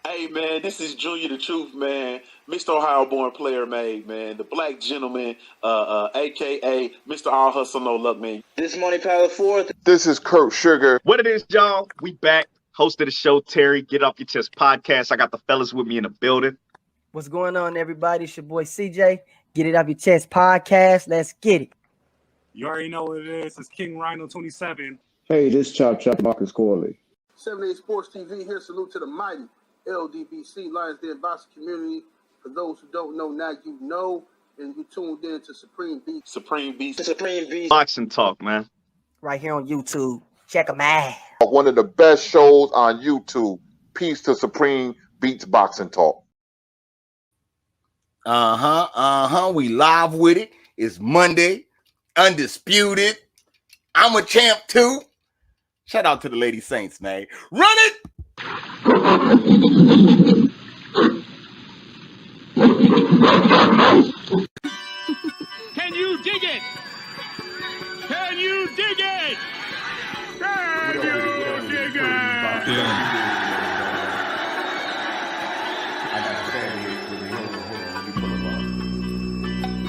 Hey, man, this is Junior the Truth, man. Mr. Ohio-born player made, man. The black gentleman, a.k.a. Mr. All Hustle, No Luck, man. This Money Power 4th. This is Kurt Sugar. What it is, y'all? We back. Host of the show, Terry. Get Off Your Chest podcast. I got the fellas with me in the building. What's going on, everybody? It's your boy CJ. Get It Off Your Chest podcast. Let's get it. You already know what it is. It's King Rhino 27. Hey, this Chop Marcus Corley. 78 Sports TV here. Salute to the mighty LDBC, Lions Den boxing community. For those who don't know, now you know, and you tuned in to Supreme Beast. Boxing talk, man. Right here on YouTube. Check them out. One of the best shows on YouTube. Peace to Supreme Beats Boxing Talk. We live with it. It's Monday. Undisputed. I'm a champ too. Shout out to the Lady Saints, man. Run it! Can you dig it? Can you dig it? Can you dig it?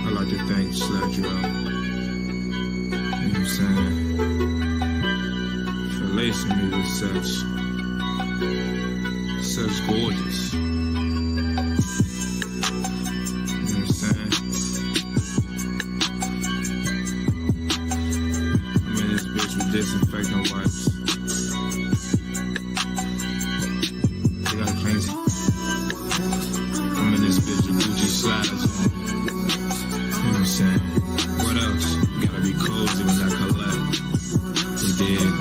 I like to thank Sled you up. You know what I'm saying? For lacing me with such gorgeous. You know what I'm saying? I'm in this bitch with disinfectant wipes. They got crazy. I'm in this bitch with Gucci slides on. You know what I'm saying? What else? Gotta be cozy when I collect. They did.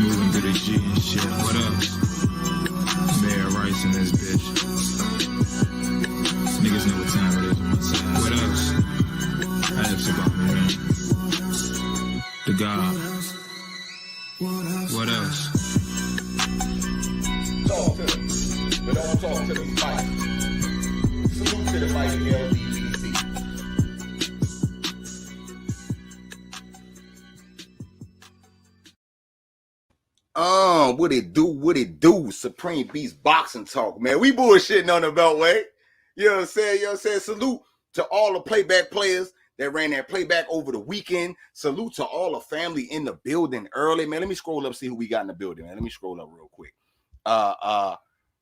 Moving through the G and shit. What else? Mayor Rice in this bitch. Niggas know what time it is on my side. What else? Ask about me, man. The God. What else? Talk to them, but don't talk to them fight. Salute to the mighty LDBC. What it do? Supreme Beast Boxing Talk, man. We bullshitting on the Beltway. You know what I'm saying? You know what I'm saying? Salute to all the playback players that ran that playback over the weekend. Salute to all the family in the building early, man. Let me scroll up, see who we got in the building, man. Let me scroll up real quick.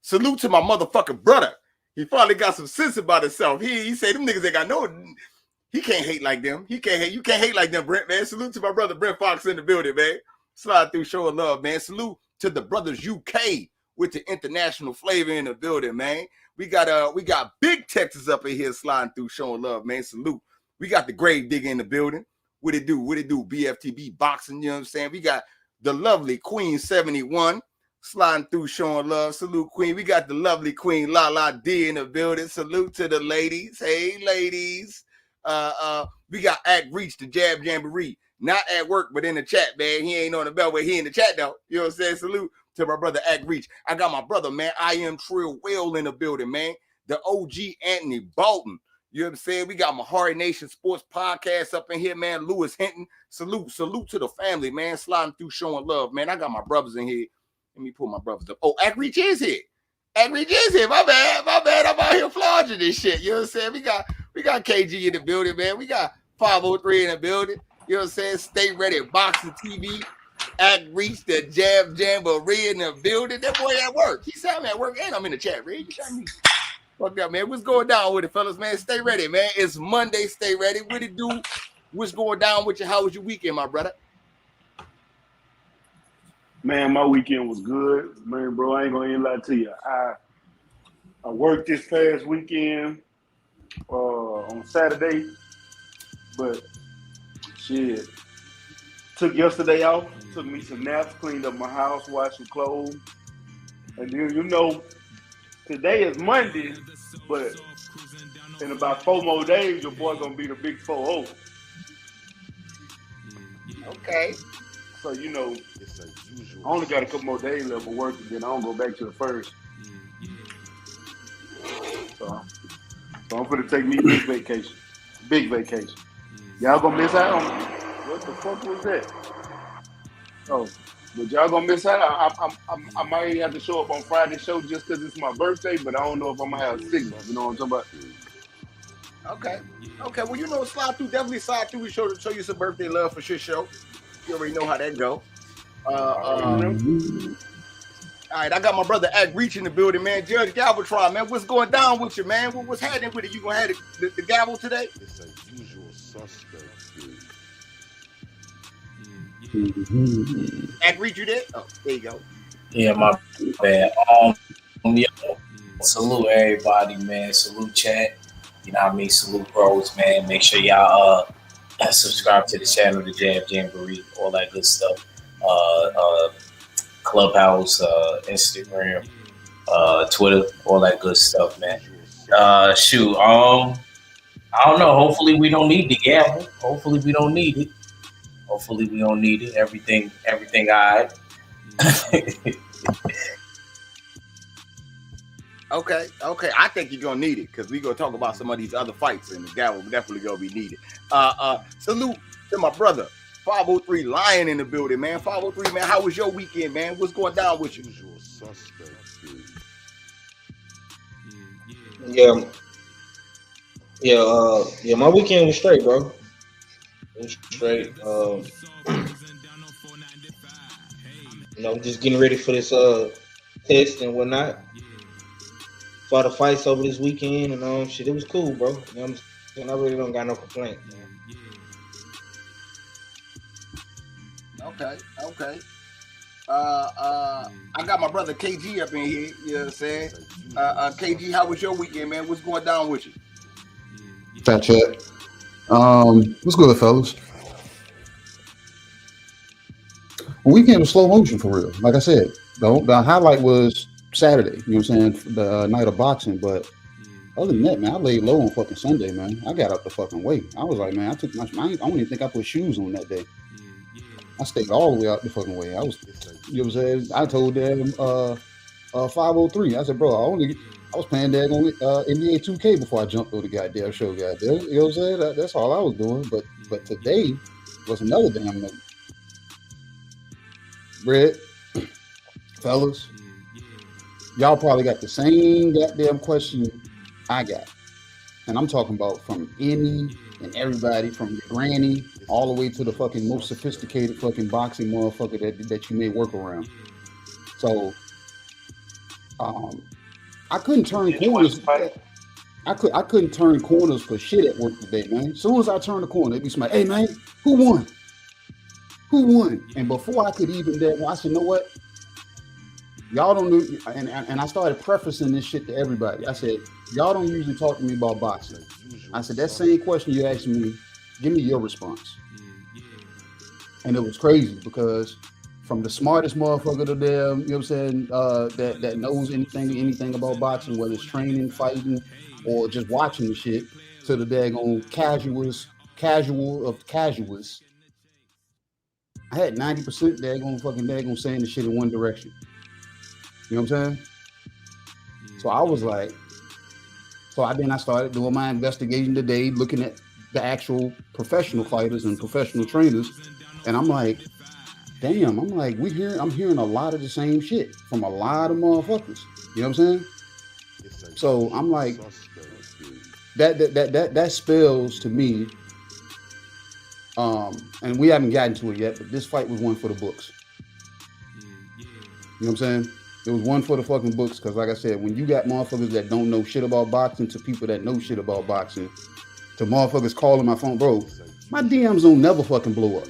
Salute to my motherfucking brother. He finally got some sense about himself. He said them niggas ain't got no. He can't hate like them. He can't hate. You can't hate like them, Brent, man. Salute to my brother Brent Fox in the building, man. Slide through, showing love, man. Salute to the brothers UK with the international flavor in the building, man. We got Big Texas up in here sliding through, showing love, man. Salute. We got the Grave Digger in the building. What it do? BFTB boxing, you know what I'm saying? We got the lovely Queen 71 sliding through, showing love. Salute, Queen. We got the lovely Queen La D in the building. Salute to the ladies. Hey, ladies. We got Act Reach, the Jab Jamboree. Not at work, but in the chat, man. He ain't on the Beltway. He in the chat, though. You know what I'm saying? Salute to my brother, Act Reach. I got my brother, man. I am Trill Will in the building, man. The OG Anthony Bolton. You know what I'm saying? We got my Hard Nation Sports Podcast up in here, man. Lewis Hinton. Salute to the family, man. Sliding through, showing love, man. I got my brothers in here. Let me pull my brothers up. Oh, Act Reach is here. Act Reach is here. My bad. I'm out here flogging this shit. You know what I'm saying? We got KG in the building, man. We got 503 in the building. You know what I'm saying? Stay ready. Boxing TV. Act Reach, the Jab Jamboree in the building. That boy at work. He said I'm at work and I'm in the chat, Red. You got me fucked up, man. What's going down with it, fellas, man? Stay ready, man. It's Monday. Stay ready. What it do? What's going down with you? How was your weekend, my brother? Man, my weekend was good. Man, bro, I ain't gonna lie to you. I worked this past weekend on Saturday, but shit. Took yesterday off, took me some naps, cleaned up my house, washed some clothes. And then, you know, today is Monday, but in about 4 more days, your boy gonna be the big 4-0. Okay. So, you know, I only got a couple more days left of work, and then I don't go back to the first. So I'm gonna take me big vacation. Big vacation. Y'all gonna miss out on me. What the fuck was that? Oh, But y'all gonna miss out. I might have to show up on Friday's show just because it's my birthday, but I don't know if I'm gonna have signal. You know what I'm talking about? Okay. Well, you know, definitely slide through and show you some birthday love for shit show. You already know how that go. All right, I got my brother Act Reach in the building, man. Judge Galvatron, man, what's going down with you, man? What's happening with it? You gonna have the gavel today? It's a usual suspect. Act Reach, you there? Oh, there you go. Yeah, my bad. Yo, salute everybody, man. Salute chat. You know what I mean? Salute pros, man. Make sure y'all subscribe to the channel, the Jab Jamboree, all that good stuff. Clubhouse, Instagram, Twitter, all that good stuff, man. Shoot, I don't know. Hopefully we don't need the gavel. Hopefully we don't need it. Everything all right. Okay. I think you're gonna need it because we're gonna talk about some of these other fights, and the gavel definitely gonna be needed. Salute to my brother 503 Lion in the building, man. 503, man. How was your weekend, man? What's going down with you? Usual suspect. Yeah. My weekend was straight, bro. It was straight. Just getting ready for this test and whatnot. Saw the fights over this weekend and shit. It was cool, bro. You know what I'm saying? I really don't got no complaints, man. Okay. I got my brother KG up in here. You know what I'm saying? KG, how was your weekend, man? What's going down with you? Fat chat. What's good, fellas? The weekend was slow motion for real. Like I said, the highlight was Saturday. You know what I'm saying? The night of boxing. But other than that, man, I laid low on fucking Sunday, man. I got up the fucking way. I was like, man, I don't even think I put shoes on that day. I stayed all the way out the fucking way. I was, you know what I'm saying? I told them 503. I said, bro, I was playing daggone NBA 2K before I jumped on the goddamn show, goddamn. You know what I'm saying? That's all I was doing. But today was another damn night. Red, fellas, y'all probably got the same goddamn question I got. And I'm talking about from any and everybody, from your granny all the way to the fucking most sophisticated fucking boxing motherfucker that you may work around. So I couldn't turn corners. I couldn't turn corners for shit at work today, man. As soon as I turned the corner, it'd be somebody, hey man, who won? And before I could even I said, you know what? Y'all don't know, and I started prefacing this shit to everybody. I said, y'all don't usually talk to me about boxing. I said, that same question you asked me, give me your response. And it was crazy because from the smartest motherfucker to them, you know what I'm saying, that knows anything about boxing, whether it's training, fighting, or just watching the shit, to the daggone casual of casuals. I had 90% daggone saying the shit in one direction. You know what I'm saying? So I was like, I started doing my investigation today, looking at the actual professional fighters and professional trainers, and I'm like, damn, I'm hearing a lot of the same shit from a lot of motherfuckers. You know what I'm saying? So I'm like, that spells to me. And we haven't gotten to it yet, but this fight was one for the books. You know what I'm saying? It was one for the fucking books because, like I said, when you got motherfuckers that don't know shit about boxing to people that know shit about boxing, to motherfuckers calling my phone, bro, my DMs don't never fucking blow up.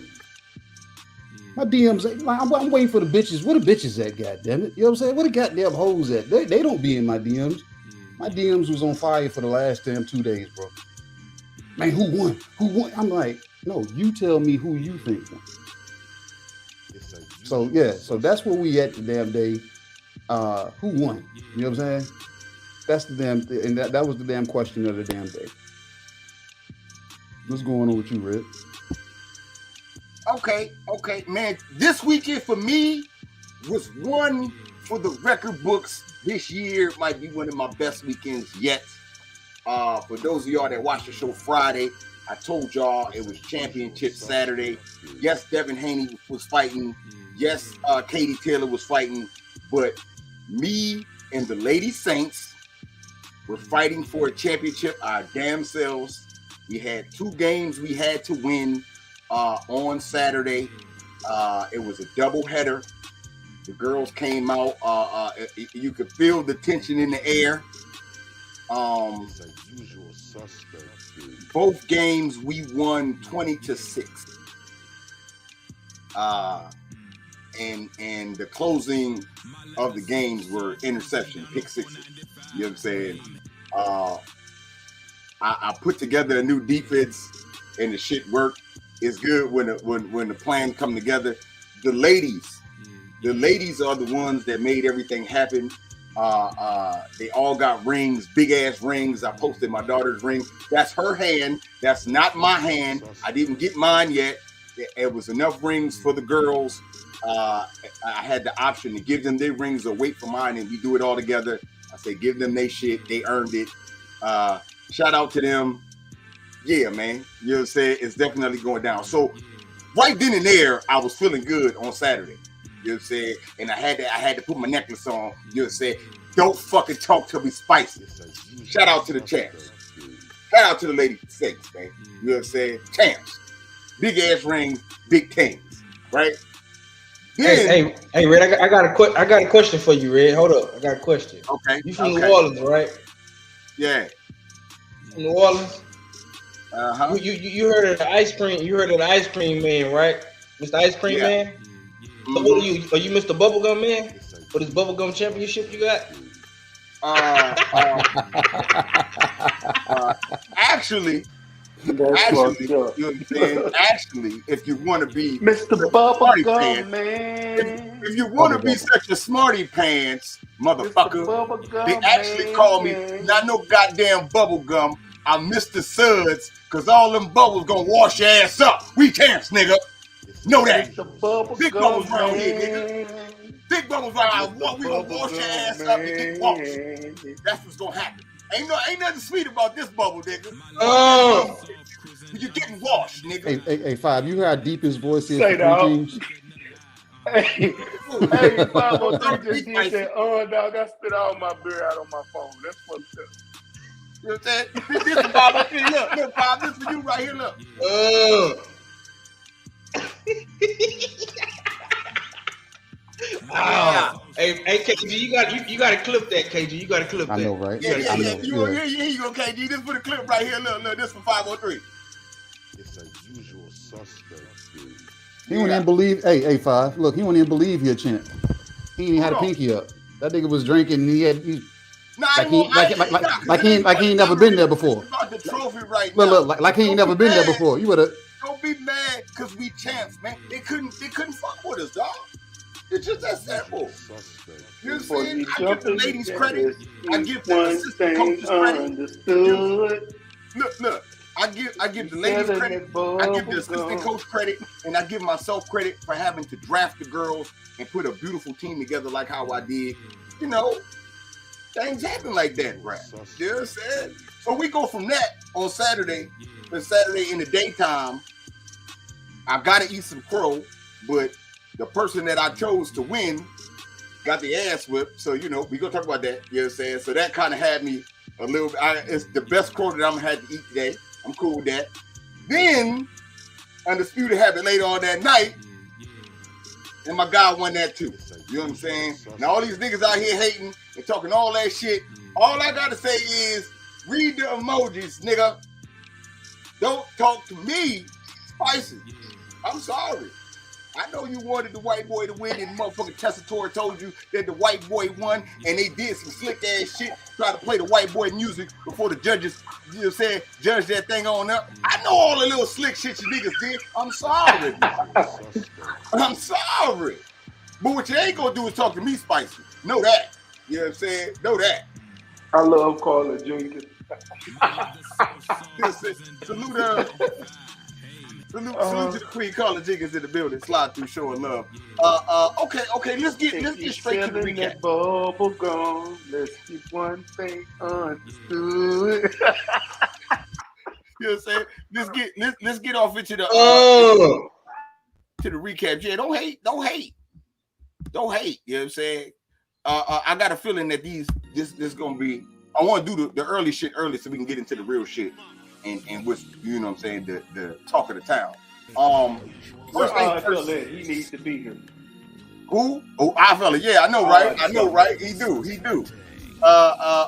My DMs, I'm waiting for the bitches. Where the bitches at, goddammit? You know what I'm saying? Where the goddamn hoes at? They don't be in my DMs. My DMs was on fire for the last damn 2 days, bro. Man, who won? I'm like, no, you tell me who you think won. So yeah, so that's where we at the damn day. Who won? You know what I'm saying? That's the damn thing, and that was the damn question of the damn day. What's going on with you, Red? Okay, man. This weekend for me was one for the record books. This year might be one of my best weekends yet. For those of y'all that watched the show Friday, I told y'all it was championship Saturday. Yes, Devin Haney was fighting. Yes, Katie Taylor was fighting, but me and the Lady Saints were fighting for a championship our damn selves. We had 2 games we had to win on Saturday. It was a doubleheader. The girls came out. You could feel the tension in the air. Both games we won 20-6. And the closing of the games were interception, pick sixes. You know what I'm saying? I put together a new defense, and the shit worked. It's good when the plan come together. The ladies are the ones that made everything happen. They all got rings, big ass rings. I posted my daughter's ring. That's her hand. That's not my hand. I didn't get mine yet. It was enough rings for the girls. I had the option to give them their rings or wait for mine, and we do it all together. I say, give them their shit. They earned it. Shout out to them. Yeah, man. You know what I'm saying? It's definitely going down. So right then and there, I was feeling good on Saturday. You know what I'm saying? And I had to put my necklace on. You know what I'm saying? Don't fucking talk to me spicy. Shout out to the champs. Shout out to the Lady Saints, man. You know what I'm saying? Champs. Big ass rings, big kings. Right? Hey, Red, I got a question for you, Red. Hold up. I got a question. Okay. You from New Orleans, right? Yeah. From New Orleans? Uh-huh. You heard of the ice cream? You heard of the ice cream man, right? Mr. Ice Cream Man? Mm-hmm. So what are you Mr. Bubblegum Man? For this Bubblegum Championship you got? Actually, you know what I'm saying? Actually, if you want to be Mr. Bubblegum Man, if you want to be such a smarty pants motherfucker, they actually call me not no goddamn bubblegum. I'm Mr. Suds, cause all them bubbles gonna wash your ass up. We champs, nigga. Know that. Big bubbles around here, nigga. Big bubbles around here. We gonna wash your ass up and get washed. That's what's gonna happen. Ain't nothing sweet about this bubble, nigga. You're getting washed, nigga. Hey, Five, you hear how deep his voice is? Say that. Hey, 503 just did that. Dog, I spit all my beer out on my phone. That's fucked up. You know what I'm saying? This is Bob up here. Look, Bob, this for you right here. Look. Wow. Hey, KG, you got to clip that, KG. You got to clip that. I know, right? Yeah. Here you go, KG. This for the clip right here. Look, this for 503. It's a usual suspect. He wouldn't even believe. Hey, Five. Look, he wouldn't even believe he a champ. He ain't had a pinky up. That nigga was drinking. And he ain't never been there before. About the trophy right now. Look, like he ain't never been there before. You would have. Don't be mad because we champs, man. They couldn't fuck with us, dog. It's just that simple. You know what I'm saying? I give the ladies credit. I give the assistant coaches credit. Look. I give the ladies credit. I give the assistant coach credit, and I give myself credit for having to draft the girls and put a beautiful team together like how I did. You know, things happen like that, right? You know what I'm saying? So we go from that on Saturday. But Saturday in the daytime, I gotta eat some crow, but the person that I chose to win got the ass whipped. So, you know, we gonna talk about that. You know what I'm saying? So that kind of had me a little bit. It's the best crow that I'm gonna have to eat today. I'm cool with that. Then Undisputed happened later on that night, and my guy won that too. You know what I'm saying? Now all these niggas out here hating and talking all that shit. All I gotta say is read the emojis, nigga. Don't talk to me spicy. I'm sorry. I know you wanted the white boy to win, and motherfucking Tessitore told you that the white boy won, and they did some slick ass shit, try to play the white boy music before the judges, you know what I'm saying, judge that thing on up. I know all the little slick shit you niggas did. I'm sorry. I'm sorry. But what you ain't gonna do is talk to me spicy. Know that. You know what I'm saying? Know that. I love Carla Jenkins. Salute to the Queen Carla Jenkins in the building. Slide through showing love. Okay. Let's get straight to the recap. Bubble gum. Let's keep one thing understood. You know what I'm saying? Let's get off into the to the recap. Yeah, don't hate. don't hate. You know what I'm saying? I got a feeling that this gonna be. I want to do the early shit early so we can get into the real shit and what's, you know what I'm saying, the talk of the town. First thing first, he needs to be here. who? Oh, I fella, yeah, I know, right? I know, right? He do.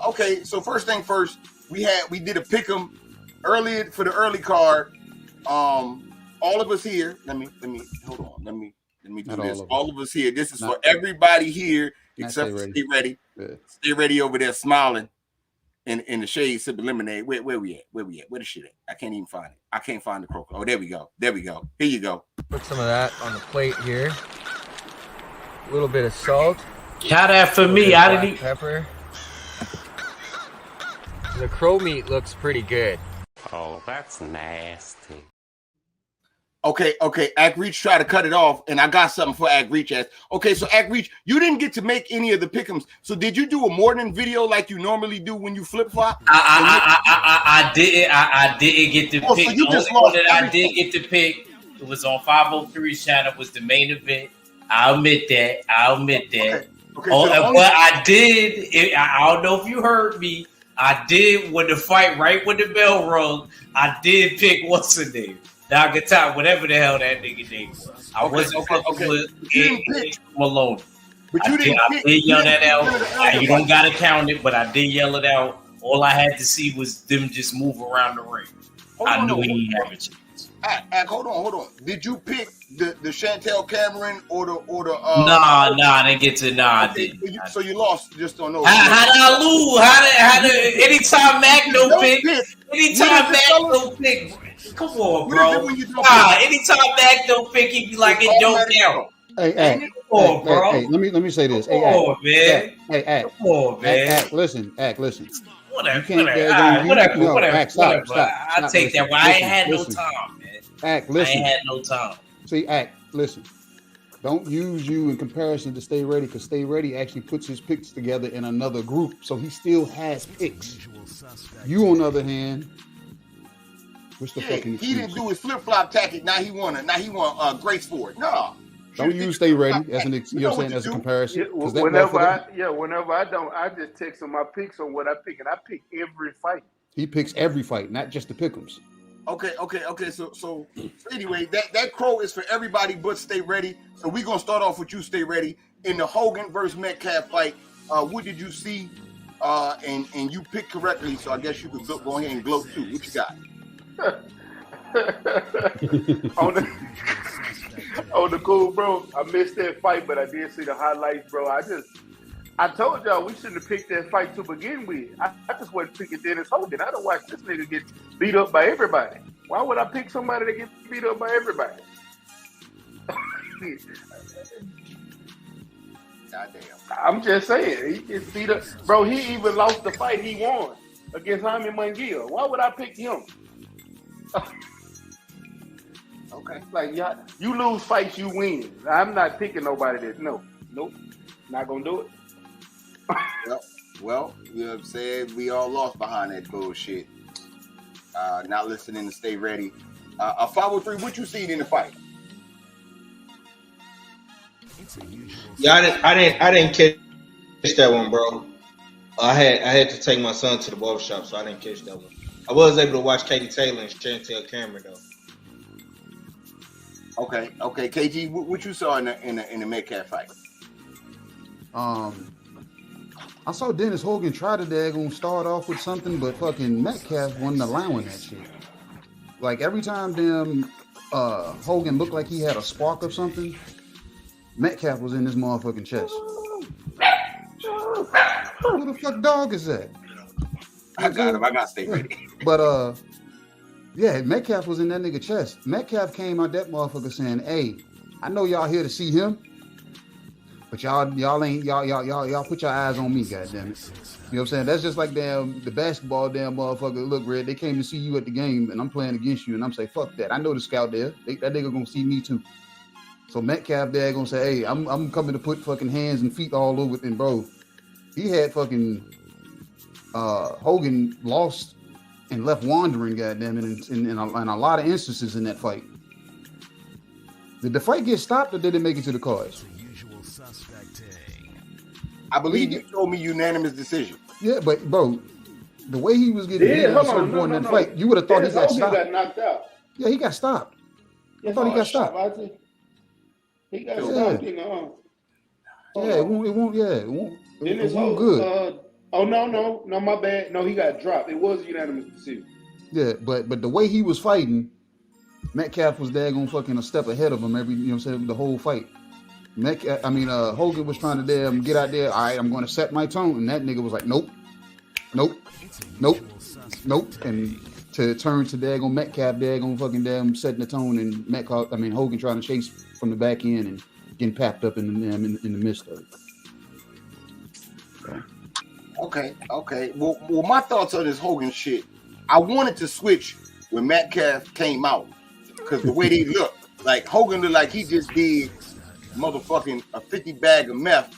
Okay, so first thing first, we did a pick'em early for the early card. All of us here. Let me hold on. Let me do this. All of us here. This is for everybody here except for Stay Ready. Yeah. Stay Ready over there smiling in the shade sipping lemonade. Where we at? Where the shit at? I can't even find it. I can't find the croaker. Oh, there we go. Here you go. Put some of that on the plate here. A little bit of salt. Count that for me. I didn't eat pepper. The crow meat looks pretty good. Oh, that's nasty. Okay. Act Reach tried to cut it off, and I got something for Act Reach. Okay, so Act Reach, you didn't get to make any of the pick'ems. So did you do a morning video like you normally do when you flip flop? I didn't get to pick. So The only one that I did get to pick, it was on 503's channel, was the main event. I'll admit that. Okay, but I did. I don't know if you heard me. I did when the fight, right when the bell rung, I did pick what's the name? Nagata, whatever the hell that nigga name was. I wasn't fucking with Malone. But you I did yell that out. You don't gotta count it, but I did yell it out. All I had to see was them just move around the ring. I knew he didn't have a chance. Hold on. Did you pick the Chantel Cameron or the Nah, I didn't get to I didn't. So you lost just on those. How did I lose? How did anytime Mac no pick? Anytime Mac no pick. Come on, bro. Anytime Mac don't pick, he be like, it don't count. Hey, let me say this. Come on, man. Come on, man. Act, listen. Whatever. Stop. I take that. I ain't had no time, man. Act, listen. I ain't had no time. See, Act, listen. Don't use you in comparison to Stay Ready, because Stay Ready actually puts his picks together in another group, so he still has picks. You, on the other hand, what's the fucking excuse? He didn't do his flip flop tactic. Now he won Grace for it. No. Don't use Stay Ready as an as a comparison. Whenever I don't, I just text him my picks on what I pick, and I pick every fight. He picks every fight, not just the pick'ems. Okay. So anyway, that crow is for everybody but Stay Ready. So we're gonna start off with you, Stay Ready. In the Hogan versus Metcalf fight, what did you see? And you picked correctly, so I guess you could go ahead and gloat too. What you got? On the cool, bro. I missed that fight, but I did see the highlights, bro. I told y'all we shouldn't have picked that fight to begin with. I just wasn't picking Dennis Hogan. I don't watch this nigga get beat up by everybody. Why would I pick somebody that gets beat up by everybody? Goddamn. I'm just saying, he gets beat up. Bro, he even lost the fight he won against Jaime Munguia. Why would I pick him? Okay. Like, you lose fights, you win. I'm not picking nobody that, nope, not gonna do it. Well, you know what I'm saying? We all lost behind that bullshit. Not listening to Stay Ready. 503, what you seen in the fight? Yeah, I didn't catch that one, bro. I had to take my son to the barbershop, so I didn't catch that one. I was able to watch Katie Taylor and Chantel Cameron though. Okay, KG, what you saw in the Metcalf fight? I saw Dennis Hogan try to start off with something, but fucking Metcalf wasn't allowing that shit. Like every time Hogan looked like he had a spark of something, Metcalf was in his motherfucking chest. Who the fuck dog is that? I got him. I got Stay Ready. But yeah, Metcalf was in that nigga chest. Metcalf came out that motherfucker saying, "Hey, I know y'all here to see him, but y'all put your eyes on me, goddammit." You know what I'm saying? That's just like the basketball motherfucker. Look, Red, they came to see you at the game, and I'm playing against you, and I'm saying, fuck that. I know the scout there. That nigga gonna see me too. So Metcalf there gonna say, "Hey, I'm coming to put fucking hands and feet all over it." And bro, he had fucking Hogan lost and left wandering, goddammit, in a lot of instances in that fight. Did the fight get stopped or did it make it to the cards? I believe you told me unanimous decision. Yeah, but bro, the way he was getting hit hold on on, during that fight, you would have thought Dennis he got Hogan stopped. got knocked out. Yeah, he got stopped. I thought he got stopped. He got stopped in the arm. Yeah, it won't. Yeah, it won't. Dennis It won't Hogan. good. No, my bad. No, he got dropped. It was a unanimous decision. Yeah, but the way he was fighting, Metcalf was daggone fucking a step ahead of him the whole fight. Hogan was trying to get out there. All right, I'm going to set my tone, and that nigga was like, nope, and to turn to daggone Metcalf, fucking setting the tone, and Hogan trying to chase from the back end and getting papped up in the midst of it. Okay. Well, my thoughts on this Hogan shit. I wanted to switch when Metcalf came out because the way they look, like Hogan looked like he just did motherfucking a 50 bag of meth,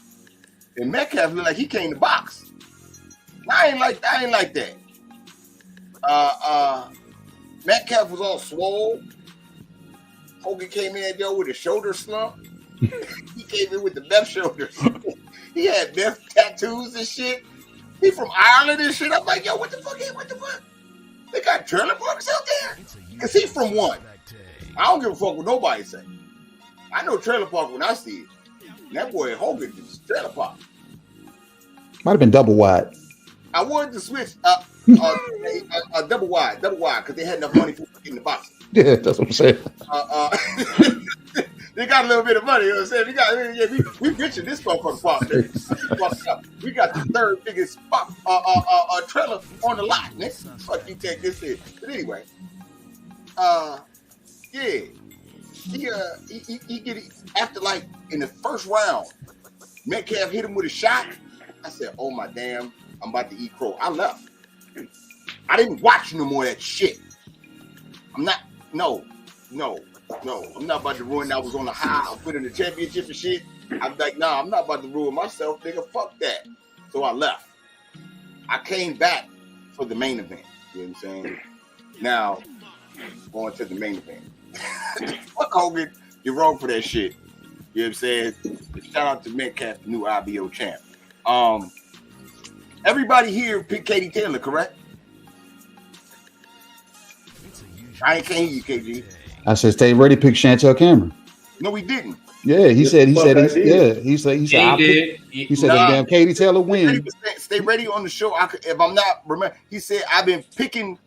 and Metcalf looked like he came to box. I ain't like that. Metcalf was all swole. Hogan came in there with a shoulder slump. He came in with the meth shoulders. He had meth tattoos and shit. He from Ireland and shit. I'm like, yo, what the fuck? They got trailer parks out there? Because he from one. I don't give a fuck what nobody say. I know trailer park when I see it. And that boy Hogan is trailer park. Might have been double wide. I wanted to switch double wide, because they had enough money for in the box. Yeah, that's what I'm saying. They got a little bit of money, you know what I'm saying? We rich in this motherfucker park. We got the third biggest trailer on the lot, nigga. Fuck you take this in. But anyway, he get it after like in the first round, Metcalf hit him with a shot. I said, oh my damn, I'm about to eat crow. I left. I didn't watch no more of that shit. I'm not about to ruin. I was on the high. I put in the championship and shit. I'm like, nah, I'm not about to ruin myself, nigga. Fuck that. So I left. I came back for the main event. You know what I'm saying? Now, going to the main event. Fuck Hogan. You're wrong for that shit. You know what I'm saying? Shout out to Metcalf, the new IBO champ. Everybody here picked Katie Taylor, correct? I can't hear you, KG. I said, stay ready, pick Chantel Cameron. No, we didn't. Yeah, he said, damn Katie Taylor win. Stay ready on the show. If I'm not remember, he said I've been picking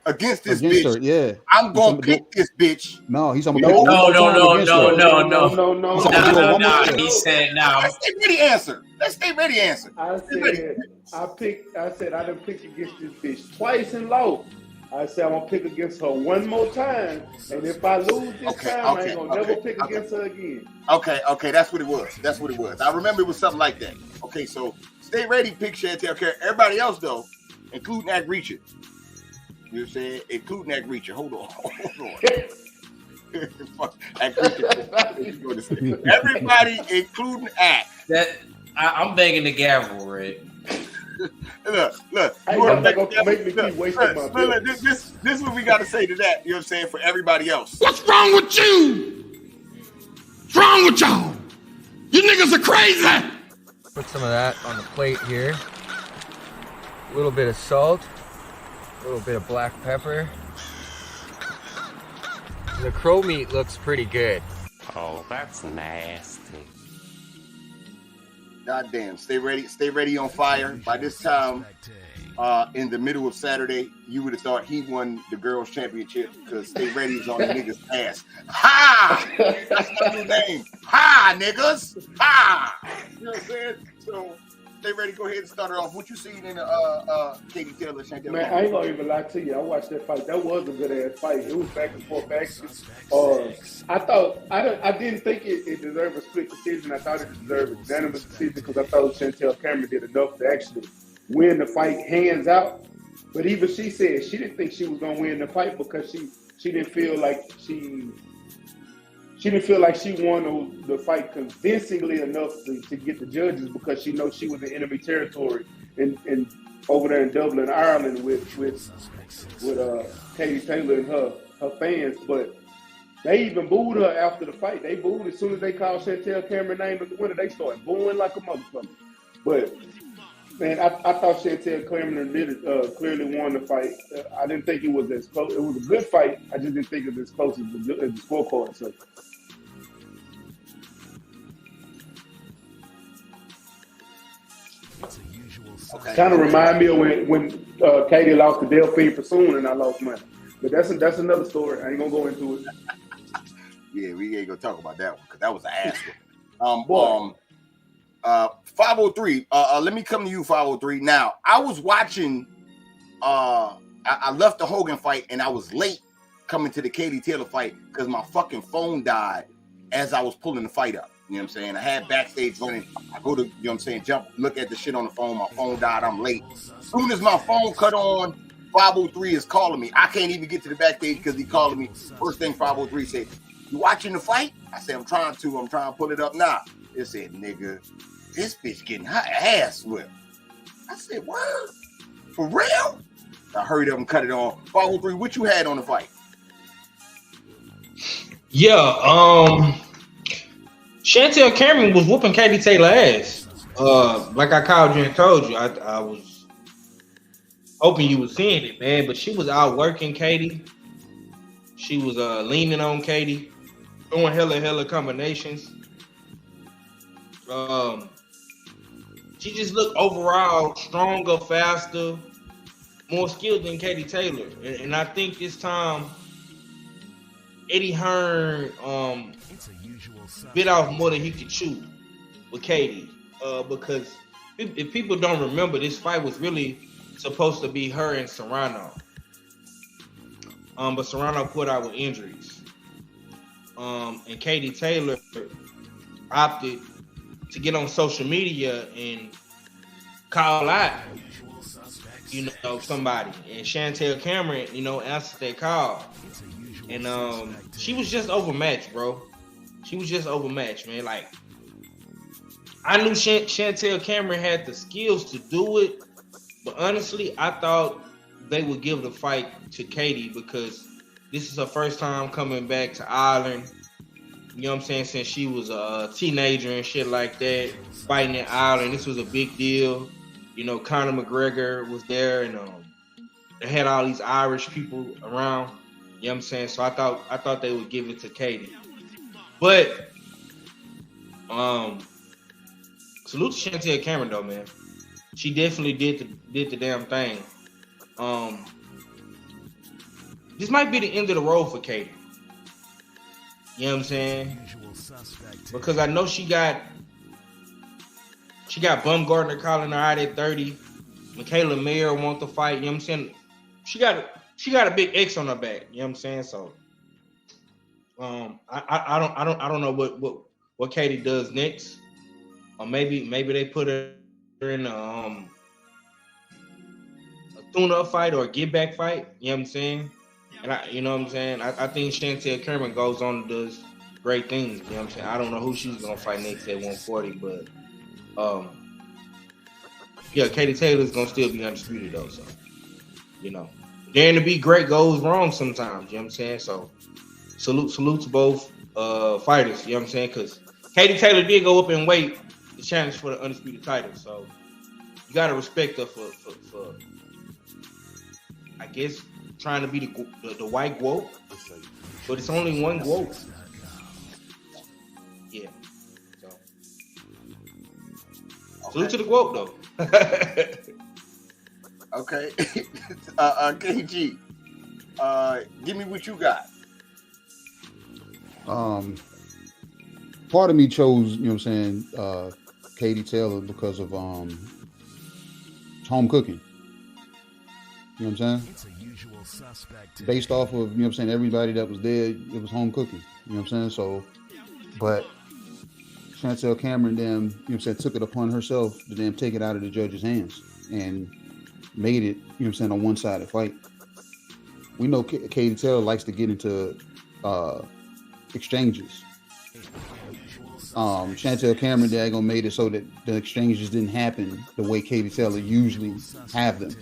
against this bitch. Her, yeah, I'm gonna pick this bitch. No, he's on. No. He said no. Let's stay ready answer. I said I done picked against this bitch twice in low. I said I'm gonna pick against her one more time, and if I lose this time, I ain't gonna never pick against her again. Okay, that's what it was. I remember it was something like that. Okay, so stay ready, pick Chantel Cameron. Everybody else though, including Act Reacher. You know what I'm saying? Including Act Reacher. Hold on. Fuck, Act Reacher. Everybody, including Act. I'm begging the gavel, Red. Look. I ain't gonna make me keep wasting my bills. This is what we got to say to that. You know what I'm saying? For everybody else. What's wrong with you? What's wrong with y'all? You niggas are crazy. Put some of that on the plate here. A little bit of salt. A little bit of black pepper. The crow meat looks pretty good. Oh, that's nasty. Goddamn, stay ready on fire. By this time, in the middle of Saturday, you would have thought he won the girls' championship because Stay Ready is on the niggas' ass. Ha! That's my new name. Ha, niggas. Ha! You know what I'm saying? So, Stay Ready, go ahead and start her off. What you seen in Katie Taylor? Man, I ain't gonna even lie to you. I watched that fight. That was a good ass fight. It was back and forth action. I didn't think it deserved a split decision. I thought it deserved a unanimous decision because I thought Chantel Cameron did enough to actually win the fight hands out. But even she said she didn't think she was gonna win the fight because she didn't feel like she won the fight convincingly enough to get the judges because she knows she was in enemy territory and over there in Dublin, Ireland with Katie Taylor and her fans. But they even booed her after the fight. They booed as soon as they called Chantel Cameron name as the winner. They started booing like a motherfucker. But man, I thought Chantel Cameron clearly won the fight. I didn't think it was as close. It was a good fight. I just didn't think it was as close as the scorecard. So. Okay. Kind of remind me of when Katie lost to Delphine Pursoon and I lost money. But that's another story. I ain't gonna go into it. Yeah, we ain't gonna talk about that one because that was an ass one. 503. Let me come to you, 503. Now, I was watching. I left the Hogan fight and I was late coming to the Katie Taylor fight because my fucking phone died as I was pulling the fight up. You know what I'm saying? I had backstage running. I go to, you know what I'm saying, jump, look at the shit on the phone. My phone died. I'm late. As soon as my phone cut on, 503 is calling me. I can't even get to the backstage because he calling me. First thing 503 said, "You watching the fight?" I said, I'm trying to pull it up now. It said, "Nigga, this bitch getting her ass whipped." I said, "What? For real?" I hurried up and cut it on. 503, what you had on the fight? Yeah, Chantel Cameron was whooping Katie Taylor ass. Like I called you and told you, I was hoping you were seeing it, man. But she was outworking Katie. She was leaning on Katie, throwing hella combinations. She just looked overall stronger, faster, more skilled than Katie Taylor. And I think this time Eddie Hearn bit off more than he could chew with Katie. Because if people don't remember, this fight was really supposed to be her and Serrano. But Serrano put out with injuries. And Katie Taylor opted to get on social media and call out, somebody. And Chantel Cameron, answered that call. And she was just overmatched, bro. She was just overmatched, man. Like, I knew Chantel Cameron had the skills to do it, but honestly, I thought they would give the fight to Katie because this is her first time coming back to Ireland. You know what I'm saying? Since she was a teenager and shit like that, fighting in Ireland, this was a big deal. Conor McGregor was there, and they had all these Irish people around. You know what I'm saying? So I thought they would give it to Katie. But salute to Chantel Cameron though, man. She definitely did the damn thing. This might be the end of the road for Katie. You know what I'm saying? Because I know she got Bumgarner calling her out at 30. Michaela Mayer want to fight. You know what I'm saying? She got a big X on her back. You know what I'm saying? So I don't know what Katie does next. Or maybe they put her in a tune-up fight or a get-back fight. You know what I'm saying? And you know what I'm saying? I think Chantel Cameron goes on and does great things. You know what I'm saying? I don't know who she's gonna fight next at 140, but yeah, Katie Taylor's gonna still be undisputed though. So daring to be great goes wrong sometimes. You know what I'm saying? So salute to both fighters. You know what I'm saying? Because Katie Taylor did go up in weight to challenge for the undisputed title. So you gotta respect her for I guess trying to be the white GWOAT, but it's only one GWOAT. Yeah. So salute to the GWOAT though. Okay. KG, give me what you got. Part of me chose, you know what I'm saying, Katie Taylor because of home cooking. You know what I'm saying? Based off of, you know what I'm saying, everybody that was there, it was home cooking. You know what I'm saying? So, but Chantel Cameron, you know what I'm saying, took it upon herself to take it out of the judge's hands and made it, you know what I'm saying, a one-sided fight. We know Katie Taylor likes to get into exchanges. Chantel Cameron daggone made it so that the exchanges didn't happen the way Katie Taylor usually have them.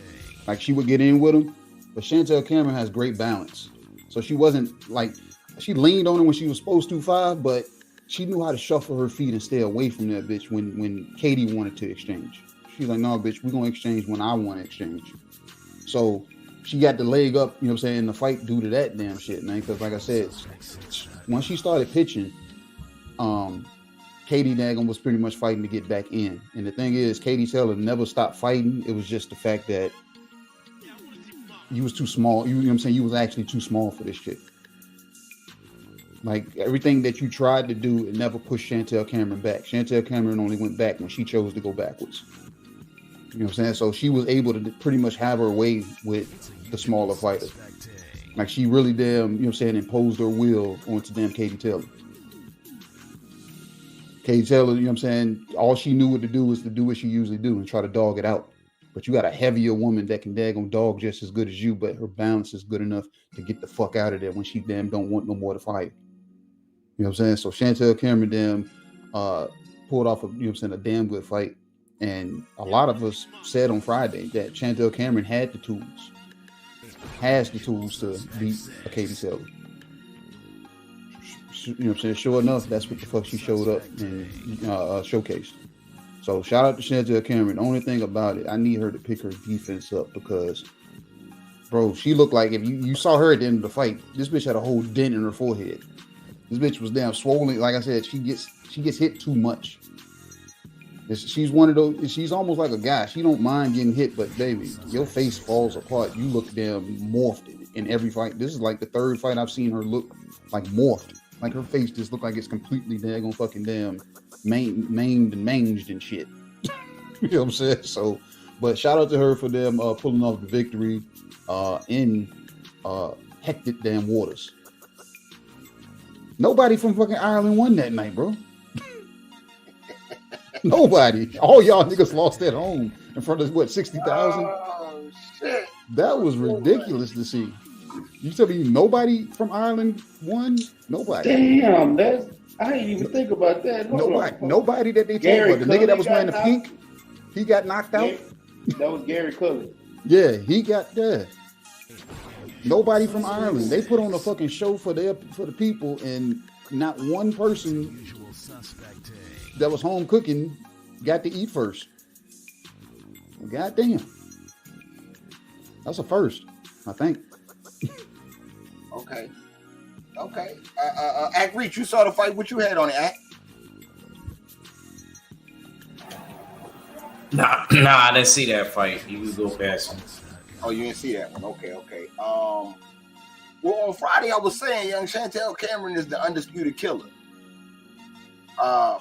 Like, she would get in with him, but Chantel Cameron has great balance. So she wasn't like, she leaned on him when she was supposed to 5, but she knew how to shuffle her feet and stay away from that bitch when Katie wanted to exchange. She's like, no, bitch, we're gonna exchange when I want to exchange. So she got the leg up, you know what I'm saying, in the fight due to that damn shit, man. Because like I said, once she started pitching, Katie Daggum was pretty much fighting to get back in. And the thing is, Katie Taylor never stopped fighting. It was just the fact that you was too small. You know what I'm saying? You was actually too small for this shit. Like, everything that you tried to do, it never pushed Chantel Cameron back. Chantel Cameron only went back when she chose to go backwards. You know what I'm saying? So she was able to pretty much have her way with the smaller fighter. Like, she really damn, you know what I'm saying, imposed her will onto damn Katie Taylor. Katie Taylor, you know what I'm saying, all she knew what to do was to do what she usually do and try to dog it out. But you got a heavier woman that can daggone dog just as good as you, but her balance is good enough to get the fuck out of there when she damn don't want no more to fight. You know what I'm saying? So Chantel Cameron damn pulled off a, you know what I'm saying, a damn good fight. And a lot of us said on Friday that Chantel Cameron has the tools to beat a Katie Taylor. You know what I'm saying? Sure enough, that's what the fuck she showed up and showcased. So shout out to Chantel Cameron. The only thing about it, I need her to pick her defense up because, bro, she looked like, if you saw her at the end of the fight, this bitch had a whole dent in her forehead. This bitch was damn swollen. Like I said, she gets hit too much. She's one of those. She's almost like a guy. She don't mind getting hit, but baby, your face falls apart. You look damn morphed in every fight. This is like the third fight I've seen her look like morphed. Like her face just look like it's completely daggone fucking damn maimed and manged and shit. You know what I'm saying? So, but shout out to her for them pulling off the victory in hectic damn waters. Nobody from fucking Ireland won that night, bro. Nobody. All y'all niggas lost at home in front of what, 60,000? Oh shit! That was ridiculous to see. You tell me nobody from Ireland won? Nobody. Damn, I didn't even think about that. Nobody that they talk Gary about. The nigga that was wearing the got pink, he got knocked out. That was Gary Cullen. Yeah, he got there. Nobody from Ireland. They put on a fucking show for the people, and not one person that was home cooking got to eat first. God damn. That's a first, I think. Okay. Act Reach, you saw the fight. What you had on it, Act? Nah, I didn't see that fight. You can go past him. Oh, you didn't see that one. Okay. Well, on Friday I was saying young Chantel Cameron is the undisputed killer.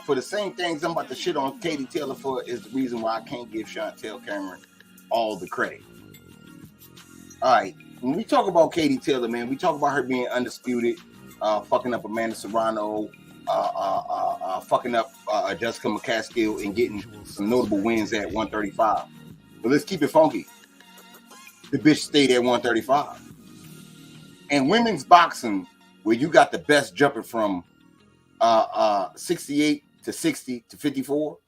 For the same things I'm about to shit on Katie Taylor for is the reason why I can't give Chantel Cameron all the credit. All right, when we talk about Katie Taylor, man, we talk about her being undisputed, fucking up Amanda Serrano, fucking up Jessica McCaskill, and getting some notable wins at 135. But let's keep it funky. The bitch stayed at 135. And women's boxing, where you got the best jumping from 68 to 60 to 54,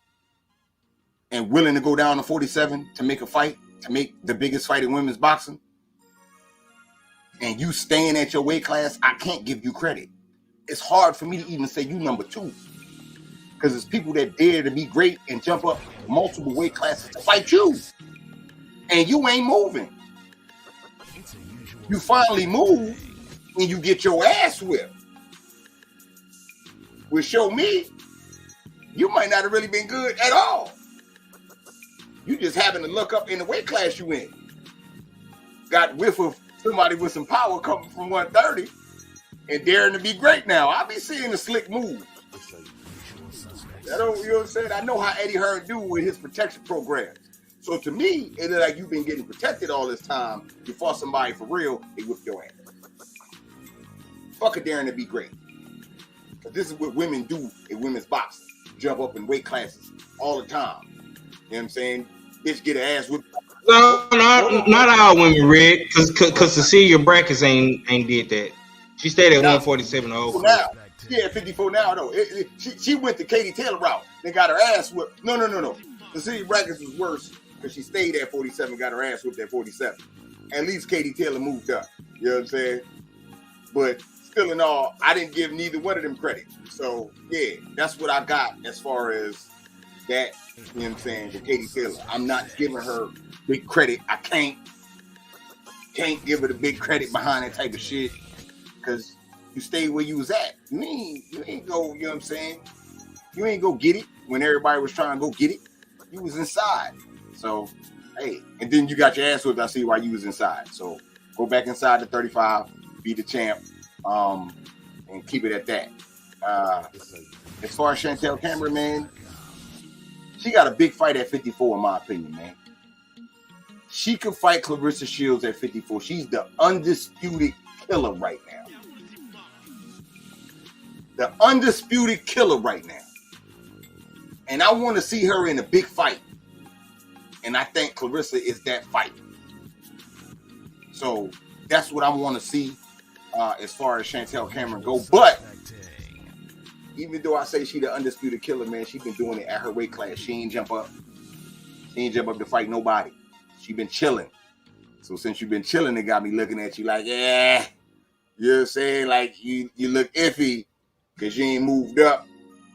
and willing to go down to 47 to make a fight, to make the biggest fight in women's boxing, and you staying at your weight class, I can't give you credit. It's hard for me to even say you number two, because it's people that dare to be great and jump up multiple weight classes to fight you, and you ain't moving. You finally move and you get your ass whipped. Which show me you might not have really been good at all. You just happen to look up in the weight class you in. Got whiff of somebody with some power coming from 130 and daring to be great now. I be seeing the slick move. You know what I'm saying? I know how Eddie Hearn do with his protection programs. So to me, it's like you've been getting protected all this time. You fought somebody for real, they whip your ass. Fuck a daring to be great. But this is what women do in women's boxing. Jump up in weight classes all the time. You know what I'm saying? Bitch get her ass whipped. No, not all women, Red, because Cecilia Brackets ain't did that. She stayed at 147. Now, she at 54 now, though. She went the Katie Taylor route. They got her ass whipped. No. Cecilia Brackets was worse because she stayed at 47, got her ass whipped at 47. At least Katie Taylor moved up. You know what I'm saying? But still in all, I didn't give neither one of them credit. So yeah, that's what I got as far as that. You know what I'm saying? With Katie Taylor, I'm not giving her big credit. I can't give her the big credit behind that type of shit because you stayed where you was at. You ain't go. You know what I'm saying? You ain't go get it when everybody was trying to go get it. You was inside. So hey, and then you got your ass whipped. I see why you was inside. So go back inside the 35, be the champ, and keep it at that. As far as Chantel Cameron, man, she got a big fight at 54, in my opinion, man. She could fight Clarissa Shields at 54. She's the undisputed killer right now. The undisputed killer right now. And I want to see her in a big fight. And I think Clarissa is that fight. So that's what I want to see as far as Chantel Cameron go. But even though I say she the undisputed killer, man, she been doing it at her weight class. She ain't jump up. She ain't jump up to fight nobody. She been chilling. So since you've been chilling, it got me looking at you like, yeah, you know what I'm saying? Like you look iffy because you ain't moved up.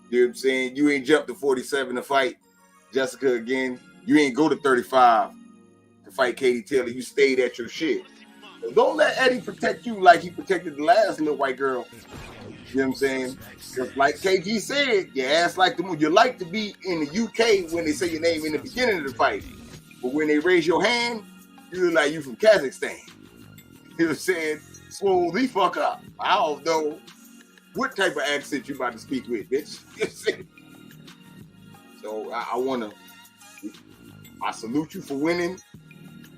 You know what I'm saying? You ain't jumped to 47 to fight Jessica again. You ain't go to 35 to fight Katie Taylor. You stayed at your shit. So don't let Eddie protect you like he protected the last little white girl. You know what I'm saying? Because like KG said, your ass like the move. You like to be in the UK when they say your name in the beginning of the fight. But when they raise your hand, you look like you from Kazakhstan. You know what I'm saying? Swole the fuck up. I don't know what type of accent you about to speak with, bitch. You know what I'm saying? So I salute you for winning.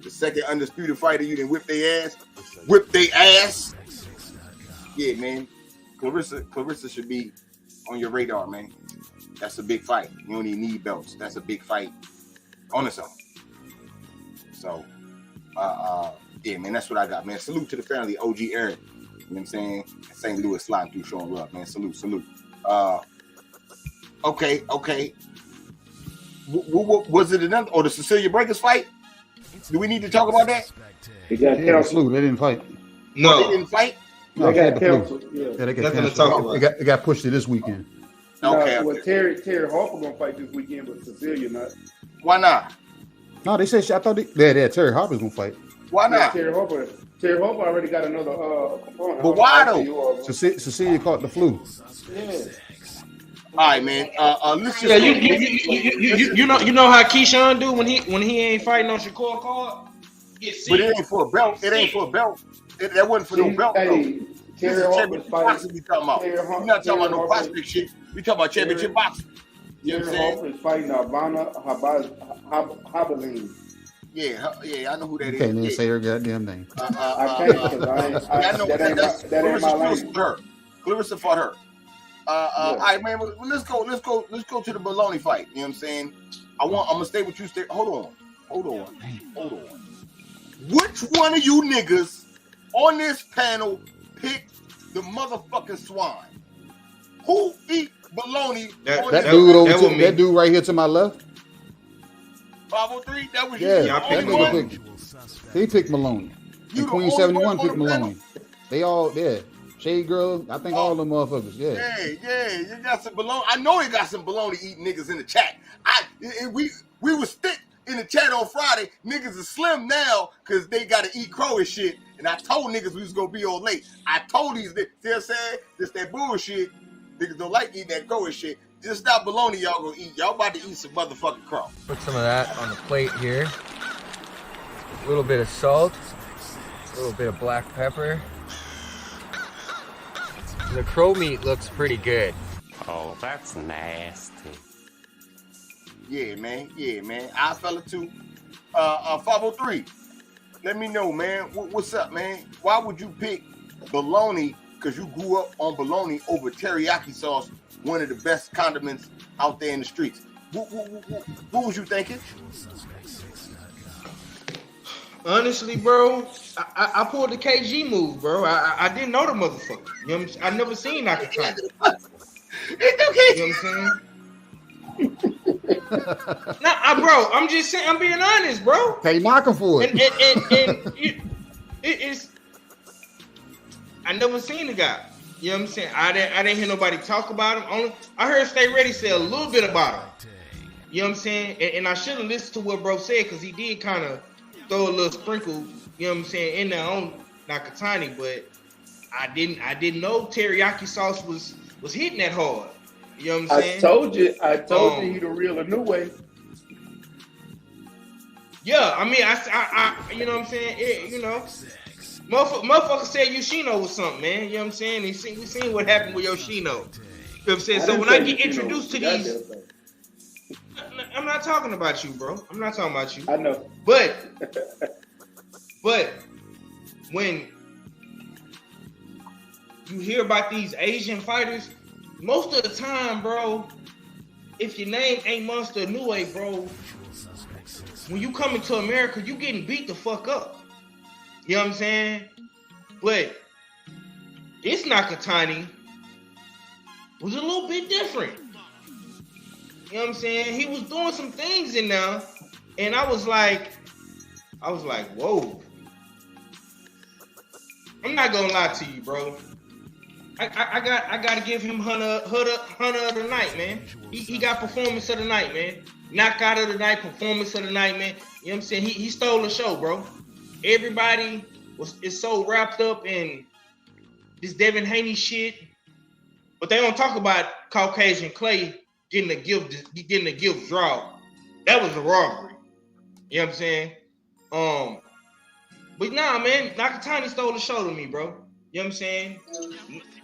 The second undisputed fighter you didn't whip their ass. Whip their ass. Yeah, man. Clarissa should be on your radar, man. That's a big fight. You don't even need belts. That's a big fight on its own. So, yeah, man, that's what I got, man. Salute to the family, OG Eric. You know what I'm saying? St. Louis sliding through, showing love, man. Salute. Okay. Was it another? Or the Cecilia Breakers fight? Do we need to talk about that? They got canceled. They didn't fight. No, they didn't fight. No, they got canceled. Yeah, they got Nothing to canceled. talk about. It got pushed to this weekend. Okay. Well, Terry Harper gonna fight this weekend, but Cecilia not. Why not? No, they said I thought Terry Harper's gonna fight. Why not? Terry Harper already got another component. But why though? Cecilia caught the flu. Yeah. All right, man. Let's just you know how Keyshawn do when he ain't fighting on Shakur card. But it ain't for a belt. It ain't for a belt. That wasn't for no belt. Hey, Terry Harper's fighting. We talking about. We're not talking about no prospect shit. We talking about championship boxing. You know what I'm saying? Terry Harper is fighting Ivana Habeline. Yeah, I know who that is. Can't even say her goddamn name. I can't because I know that ain't my language. Clarissa fought her. All right, man. Well, let's go to the baloney fight. You know what I'm saying? I'm gonna stay with you. Hold on. Which one of you niggas on this panel picked the motherfucking swine? Who eat baloney? That dude right here to my left. 503. That was you. Yeah, that nigga he picked Maloney. And Queen 71 picked Maloney. They all there. Shade Girl, I think all them motherfuckers. Yeah, you got some baloney. I know you got some baloney eating niggas in the chat. We was thick in the chat on Friday. Niggas is slim now because they got to eat crow and shit. And I told niggas we was gonna be on late. I told these niggas, see what I'm saying? This that bullshit. Niggas don't like eating that crow and shit. Just stop baloney y'all gonna eat. Y'all about to eat some motherfucking crow. Put some of that on the plate here. A little bit of salt. A little bit of black pepper. The crow meat looks pretty good. Oh, that's nasty. Yeah, man. I fella too. 503. Let me know, man. What's up, man? Why would you pick bologna? Because you grew up on bologna over teriyaki sauce, one of the best condiments out there in the streets. What was you thinking? Honestly, bro, I pulled the KG move, bro. I didn't know the motherfucker. You know what I'm saying? I never seen Nakatani. You know what I'm saying? Nah, bro, I'm just saying, I'm being honest, bro. They knocking for it. And it's I never seen the guy. You know what I'm saying? I didn't hear nobody talk about him. I heard Stay Ready say a little bit about him. You know what I'm saying? And I should have listened to what bro said because he did kind of throw a little sprinkle, you know what I'm saying, in there on Nakatani, but I didn't know teriyaki sauce was hitting that hard. You know what I'm saying? I told you he the real Inoue. Yeah, I mean, I you know what I'm saying? You know, motherfucker said Yoshino was something, man. You know what I'm saying? We seen what happened with Yoshino. You know what I'm saying? So when I get introduced to these, I'm not talking about you, bro. I'm not talking about you. I know. But when you hear about these Asian fighters, most of the time, bro, if your name ain't Monster Inoue, bro, when you come into America, you getting beat the fuck up. You know what I'm saying? But this Nakatani was a little bit different. You know what I'm saying? He was doing some things in there, and I was like, whoa. I'm not gonna lie to you, bro. I gotta give him Hunter of the night, man. He got performance of the night, man. Knockout of the night, performance of the night, man. You know what I'm saying? He stole the show, bro. Everybody is so wrapped up in this Devin Haney shit, but they don't talk about Caucasian Clay getting a gift draw. That was a robbery. You know what I'm saying? But nah, man, Nakatani stole the show to me, bro. You know what I'm saying?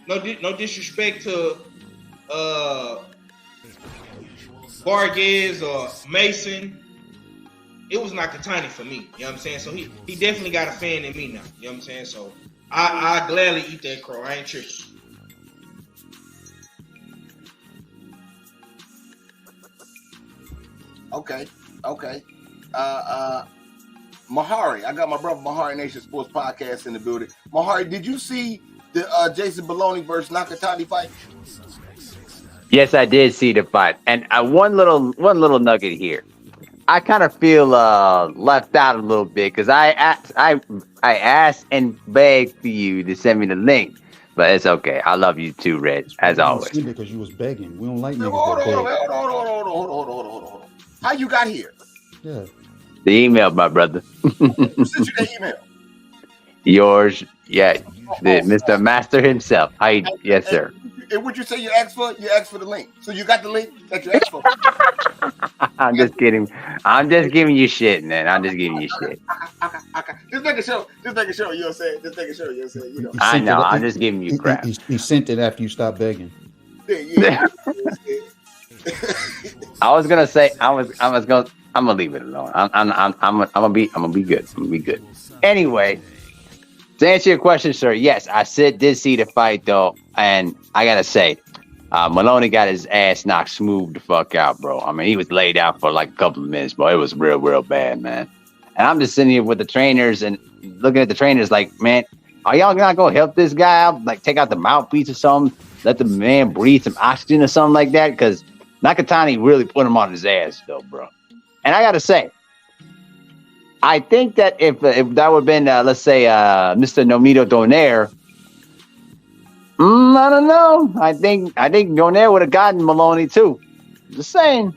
No disrespect to Vargas or Mason. It was Nakatani for me. You know what I'm saying? So he definitely got a fan in me now. You know what I'm saying? So I gladly eat that crow. I ain't tripping. Okay. Mahari, I got my brother Mahari Nation Sports Podcast in the building. Mahari, did you see the Jason Baloney versus Nakatani fight? Yes, I did see the fight, and one little nugget here. I kind of feel left out a little bit because I asked and begged for you to send me the link, but it's okay. I love you too, Red, as always. Because you was begging. We don't like niggas. Hold on. How you got here? Yeah. The email, my brother. Who sent you that email? Yours, yeah, Mr. Master himself. Yes, sir. And would you say you asked for? You asked for the link. So you got the link that you asked for. I'm just kidding. I'm just giving you shit, man. I'm just giving you shit. Okay. Just making sure. You know what I'm saying? You know. I know. I'm just giving you crap. He sent it after you stopped begging. Yeah. I was gonna say. I'm gonna leave it alone. I'm gonna be good. I'm gonna be good. Anyway, to answer your question, sir, yes, I did see the fight though, and I gotta say, Maloney got his ass knocked smooth the fuck out, bro. I mean, he was laid out for like a couple of minutes, bro. It was real bad, man. And I'm just sitting here with the trainers and looking at the trainers like, man, are y'all not gonna help this guy out? Like, take out the mouthpiece or something, let the man breathe some oxygen or something like that? Because Nakatani really put him on his ass, though, bro. And I gotta say, I think that if that would have been, let's say, Mr. Nomito Donaire, I don't know. I think Donaire would have gotten Maloney too. Just saying.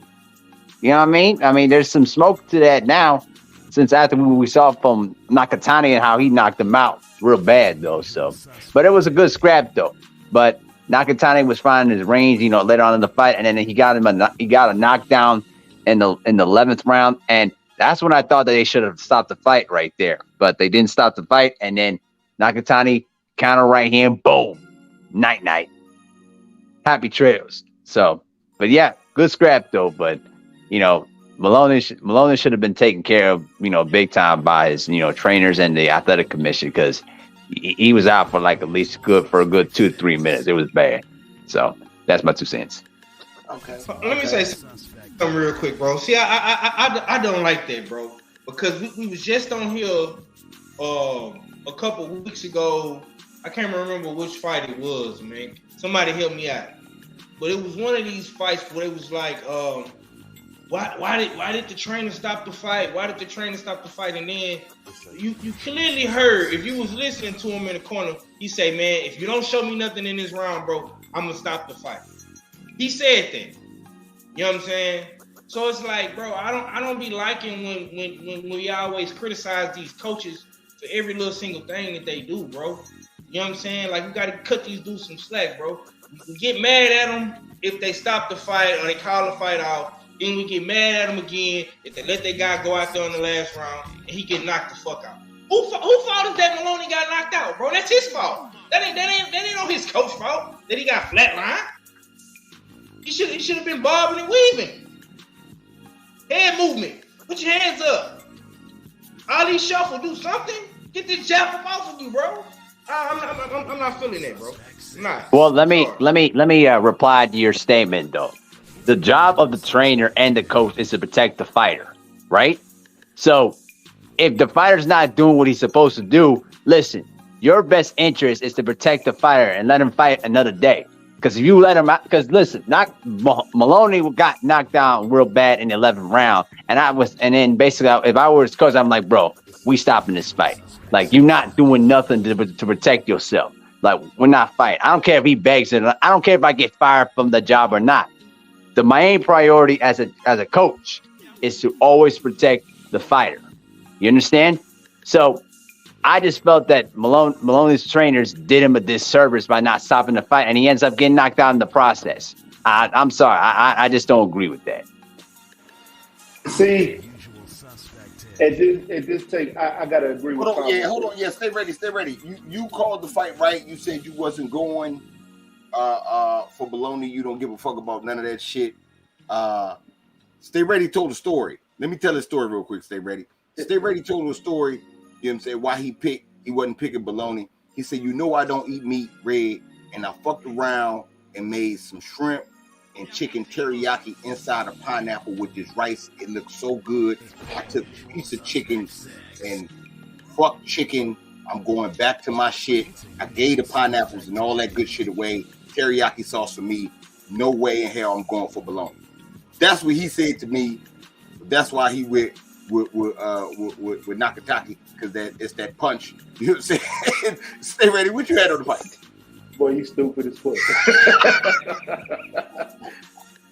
You know what I mean? I mean, there's some smoke to that now, since after we saw from Nakatani and how he knocked him out real bad, though. So, but it was a good scrap, though. But Nakatani was finding his range, you know, later on in the fight, and then he got a knockdown in the 11th round, and that's when I thought that they should have stopped the fight right there. But they didn't stop the fight, and then Nakatani counter right hand, boom, night, happy trails. So, but yeah, good scrap though. But you know, Maloney should have been taken care of, you know, big time by his, you know, trainers and the athletic commission, because he was out for like at least for a good 2 to 3 minutes. It was bad. So that's my 2 cents. Okay. Let me say something real quick, bro. See, I don't like that, bro, because we was just on here a couple weeks ago. I can't remember which fight it was, man. Somebody help me out. But it was one of these fights where it was like why did the trainer stop the fight? Why did the trainer stop the fight? And then you clearly heard, if you was listening to him in the corner, he say, man, if you don't show me nothing in this round, bro, I'm gonna stop the fight. He said that. You know what I'm saying? So it's like, bro, I don't be liking when we always criticize these coaches for every little single thing that they do, bro. You know what I'm saying? Like, we gotta cut these dudes some slack, bro. We get mad at them if they stop the fight or they call the fight off. Then we get mad at them again if they let that guy go out there in the last round and he get knocked the fuck out. Who fault is that Maloney got knocked out, bro? That's his fault. That ain't on his coach fault that he got flatlined. He should have been bobbing and weaving. Head movement. Put your hands up. Ali shuffle. Do something. Get this jab from off of you, bro. I'm not feeling that, bro. I'm not. Well, let me reply to your statement though. The job of the trainer and the coach is to protect the fighter, right? So if the fighter's not doing what he's supposed to do, listen, your best interest is to protect the fighter and let him fight another day. Because if you let him out, because listen, Maloney got knocked down real bad in the 11th round, and then basically, if I were his coach, I'm like, bro, we stopping this fight. Like, you're not doing nothing to protect yourself. Like, we're not fighting. I don't care if he begs it. I don't care if I get fired from the job or not. The main priority as a coach is to always protect the fighter. You understand? So I just felt that Maloney's trainers did him a disservice by not stopping the fight, and he ends up getting knocked out in the process. I'm sorry. I just don't agree with that. See, at this take, I gotta agree with. Hold on. Yeah, stay ready. You called the fight right. You said you wasn't going for Maloney. You don't give a fuck about none of that shit. Stay Ready told a story. Let me tell the story real quick. Stay Ready told a story. You know what I'm saying? Why he wasn't picking bologna. He said, I don't eat meat red, and I fucked around and made some shrimp and chicken teriyaki inside a pineapple with this rice. It looked so good. I took a piece of chicken and fuck chicken. I'm going back to my shit. I gave the pineapples and all that good shit away. Teriyaki sauce for me. No way in hell I'm going for bologna. That's what he said to me. That's why he went with Nakataki, because it's that punch. You know what I'm saying? Stay ready. What you had on the fight? Boy, you stupid as fuck.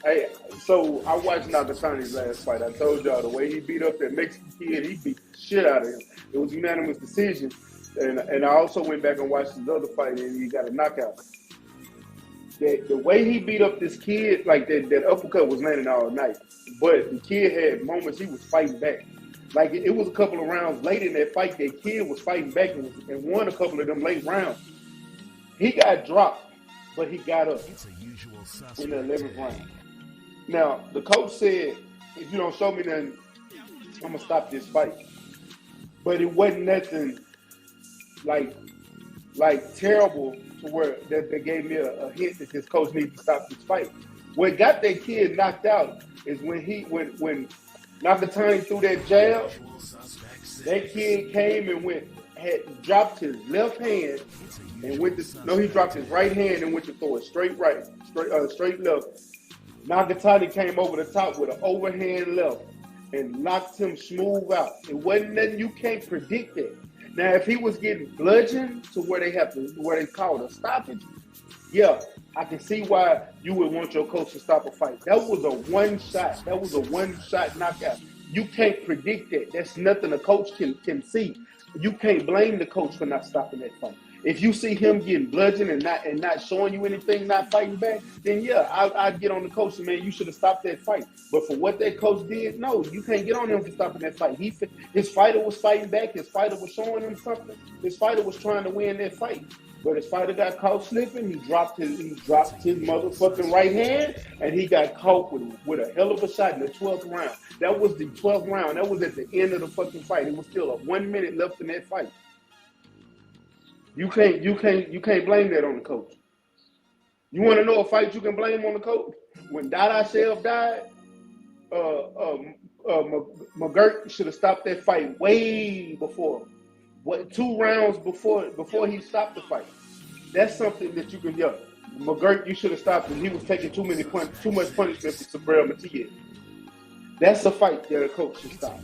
Hey, so I watched Nakatani's last fight. I told y'all the way he beat up that Mexican kid, he beat the shit out of him. It was a unanimous decision. And I also went back and watched his other fight, and he got a knockout. The way he beat up this kid, like that uppercut was landing all night. But the kid had moments he was fighting back. Like, it was a couple of rounds late in that fight, that kid was fighting back and won a couple of them late rounds. He got dropped, but he got up in the 11th round. Now, the coach said, if you don't show me nothing, I'm going to stop this fight. But it wasn't nothing like terrible to where that they gave me a hint that this coach needs to stop this fight. What got that kid knocked out is when Nakatani threw that jab, that kid came and had dropped his left hand and he dropped his right hand and went to throw it straight left. Nakatani came over the top with an overhand left and knocked him smooth out. It wasn't nothing, you can't predict that. Now, if he was getting bludgeoned to where they call it a stoppage, yeah, I can see why you would want your coach to stop a fight. That was a one shot knockout. You can't predict that. That's nothing a coach can see. You can't blame the coach for not stopping that fight. If you see him getting bludgeoned and not showing you anything, not fighting back, then yeah, I'd get on the coach and, man, you should have stopped that fight. But for what that coach did, no, you can't get on him for stopping that fight. His fighter was fighting back. His fighter was showing him something. His fighter was trying to win that fight. But his fighter got caught slipping. He dropped his motherfucking right hand, and he got caught with a hell of a shot in the 12th round. That was the 12th round. That was at the end of the fucking fight. It was still a 1 minute left in that fight. You can't blame that on the coach. You want to know a fight you can blame on the coach? When Dada Shelf died, McGirt should have stopped that fight way before. 2 rounds before he stopped the fight. That's something that you can yell. McGirt, you should have stopped him. He was taking too much punishment for Sabrel Matias. That's a fight that a coach should stop.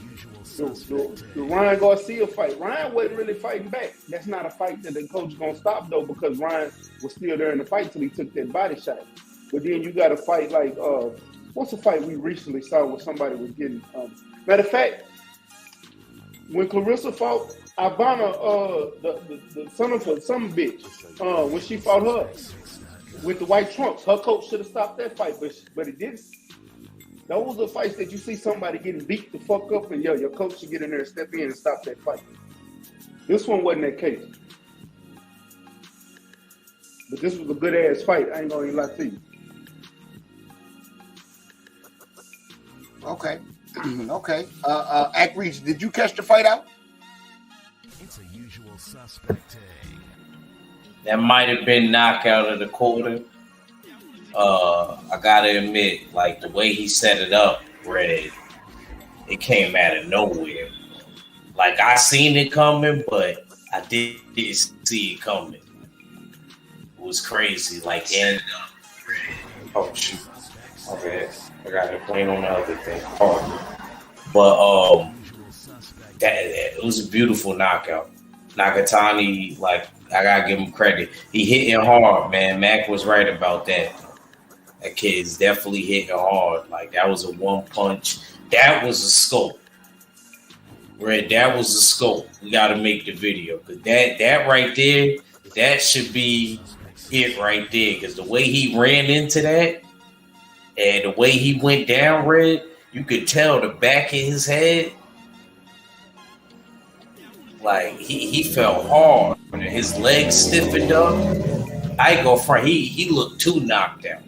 The Ryan Garcia fight, Ryan wasn't really fighting back. That's not a fight that the coach is going to stop, though, because Ryan was still there in the fight till he took that body shot. But then you got to fight like, what's a fight we recently saw where somebody was getting, matter of fact, when Clarissa fought Ivana, the son of some bitch, when she fought her with the white trunks, her coach should have stopped that fight, but it didn't. Those are fights that you see somebody getting beat the fuck up, and your coach should get in there and step in and stop that fight. This one wasn't that case. But this was a good ass fight. I ain't gonna even lie to you. Okay. Okay. Ackreach, did you catch the fight out? It's a usual suspect. That might have been knockout of the quarter. I gotta admit, like the way he set it up, Red, it came out of nowhere. Like I seen it coming, but I didn't see it coming. It was crazy. Like and oh shoot, okay, I got it playing on the other thing. But it was a beautiful knockout. Nakatani, like I gotta give him credit. He hitting hard, man. Mac was right about that. That kid's definitely hitting hard. Like that was a one punch. That was a scope. Red, that was a scope. We gotta make the video. Cause that right there, that should be it right there. Cause the way he ran into that and the way he went down, Red, you could tell the back of his head. Like he fell hard. His legs stiffened up. I go front. He looked too knocked out.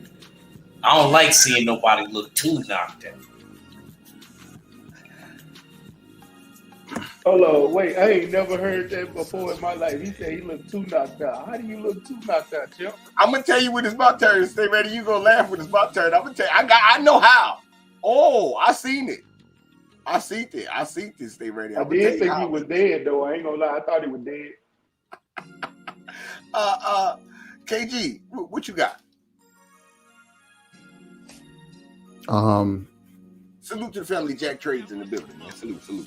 I don't like seeing nobody look too knocked out. Hold on, wait. I ain't never heard that before in my life. He said he looked too knocked out. How do you look too knocked out, Chip? I'm gonna tell you when it's my turn. Stay ready. You gonna laugh when it's my turn. I'm gonna tell you. I know how. Oh, I seen it. I seen it. Stay ready. I did think he was dead though. I ain't gonna lie. I thought he was dead. KG, what you got? Salute to the family. Jack Trades in the building, man. Salute.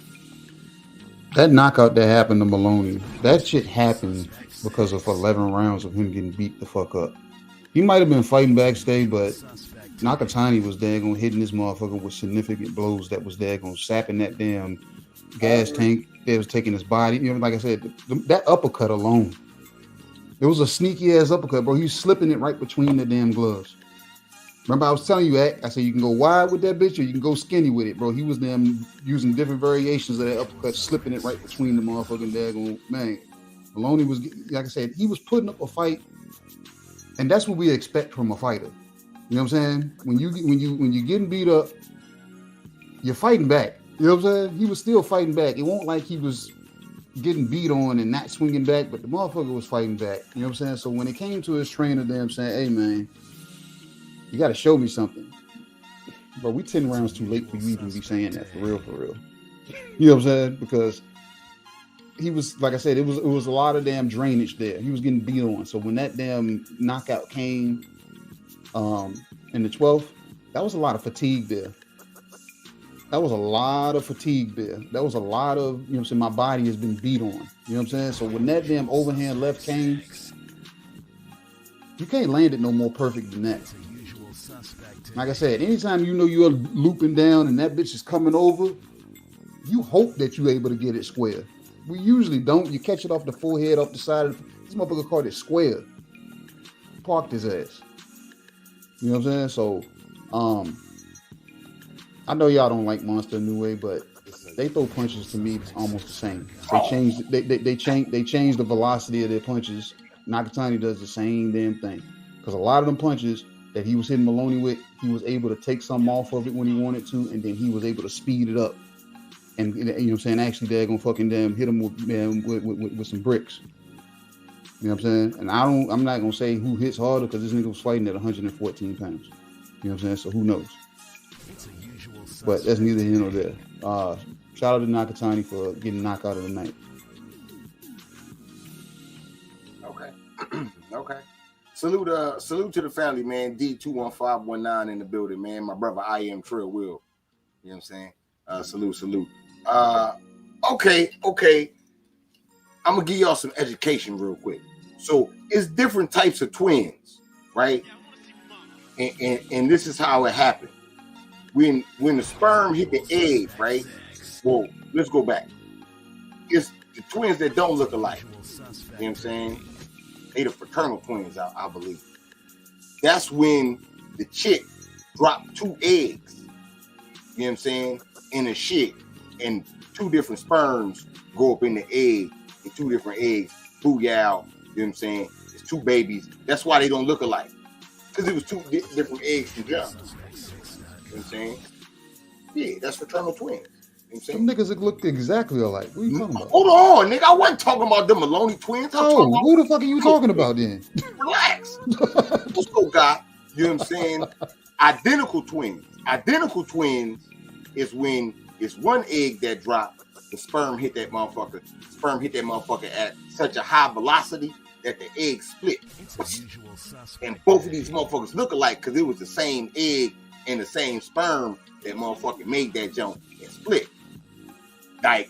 That knockout that happened to Maloney, that shit happened because of 11 rounds of him getting beat the fuck up. He might have been fighting backstage, but Nakatani was daggone hitting this motherfucker with significant blows that was daggone sapping that damn gas tank that was taking his body. You know, like I said, that uppercut alone. It was a sneaky ass uppercut, bro. He was slipping it right between the damn gloves. Remember, I was telling you, I said you can go wide with that bitch or you can go skinny with it, bro. He was damn using different variations of that uppercut, slipping it right between the motherfucking daggone man. Maloney was, like I said, he was putting up a fight, and that's what we expect from a fighter. You know what I'm saying? When you getting beat up, you're fighting back. You know what I'm saying? He was still fighting back. It won't like he was getting beat on and not swinging back, but the motherfucker was fighting back. You know what I'm saying? So when it came to his trainer, damn saying, "Hey man, you got to show me something." Bro, we 10 rounds too late for you even be saying that for real. You know what I'm saying? Because he was, like I said, it was a lot of damn drainage there. He was getting beat on. So when that damn knockout came in the 12th, that was a lot of fatigue there. That was a lot of, you know what I'm saying, my body has been beat on. You know what I'm saying? So when that damn overhand left came, you can't land it no more perfect than that. Like I said, anytime you know you're looping down and that bitch is coming over, you hope that you're able to get it square. We usually don't. You catch it off the forehead, off the side of this motherfucker called it square. Parked his ass. You know what I'm saying? So, I know y'all don't like Monster New Way, but they throw punches to me almost the same. They change the velocity of their punches. Nakatani does the same damn thing. Because a lot of them punches that he was hitting Maloney with, he was able to take some off of it when he wanted to, and then he was able to speed it up. And you know what I'm saying? Actually, they're gonna fucking damn hit him with some bricks. You know what I'm saying? And I'm not gonna say who hits harder because this nigga was fighting at 114 pounds. You know what I'm saying? So who knows? But that's neither here nor there. Shout out to Nakatani for getting knocked out of the night. Okay. Salute to the family, man. D21519 in the building, man. My brother I Am Trill Will. You know You know what I'm saying? Salute. Okay. I'm gonna give y'all some education real quick. So it's different types of twins, right? And this is how it happened. When the sperm hit the egg, right? Well, let's go back. It's the twins that don't look alike. You know what I'm saying? They the fraternal twins, I believe. That's when the chick dropped 2 eggs. You know what I'm saying? In a shit, and 2 different sperms go up in the egg, and 2 different eggs booyah. You know what I'm saying? It's 2 babies. That's why they don't look alike. Because it was 2 different eggs from jump. You know what I'm saying? Yeah, that's fraternal twins. You know what I'm Some niggas that look exactly alike. What are you talking about? Hold on, nigga. I wasn't talking about the Maloney twins. Oh, who the fuck are you talking about then? Relax. Let's go, guy. You know what I'm saying? Identical twins. Identical twins is when it's 1 egg that dropped, the sperm hit that motherfucker. Sperm hit that motherfucker at such a high velocity that the egg split. And both of these motherfuckers look alike because it was the same egg and the same sperm that motherfucker made that jump and split. Like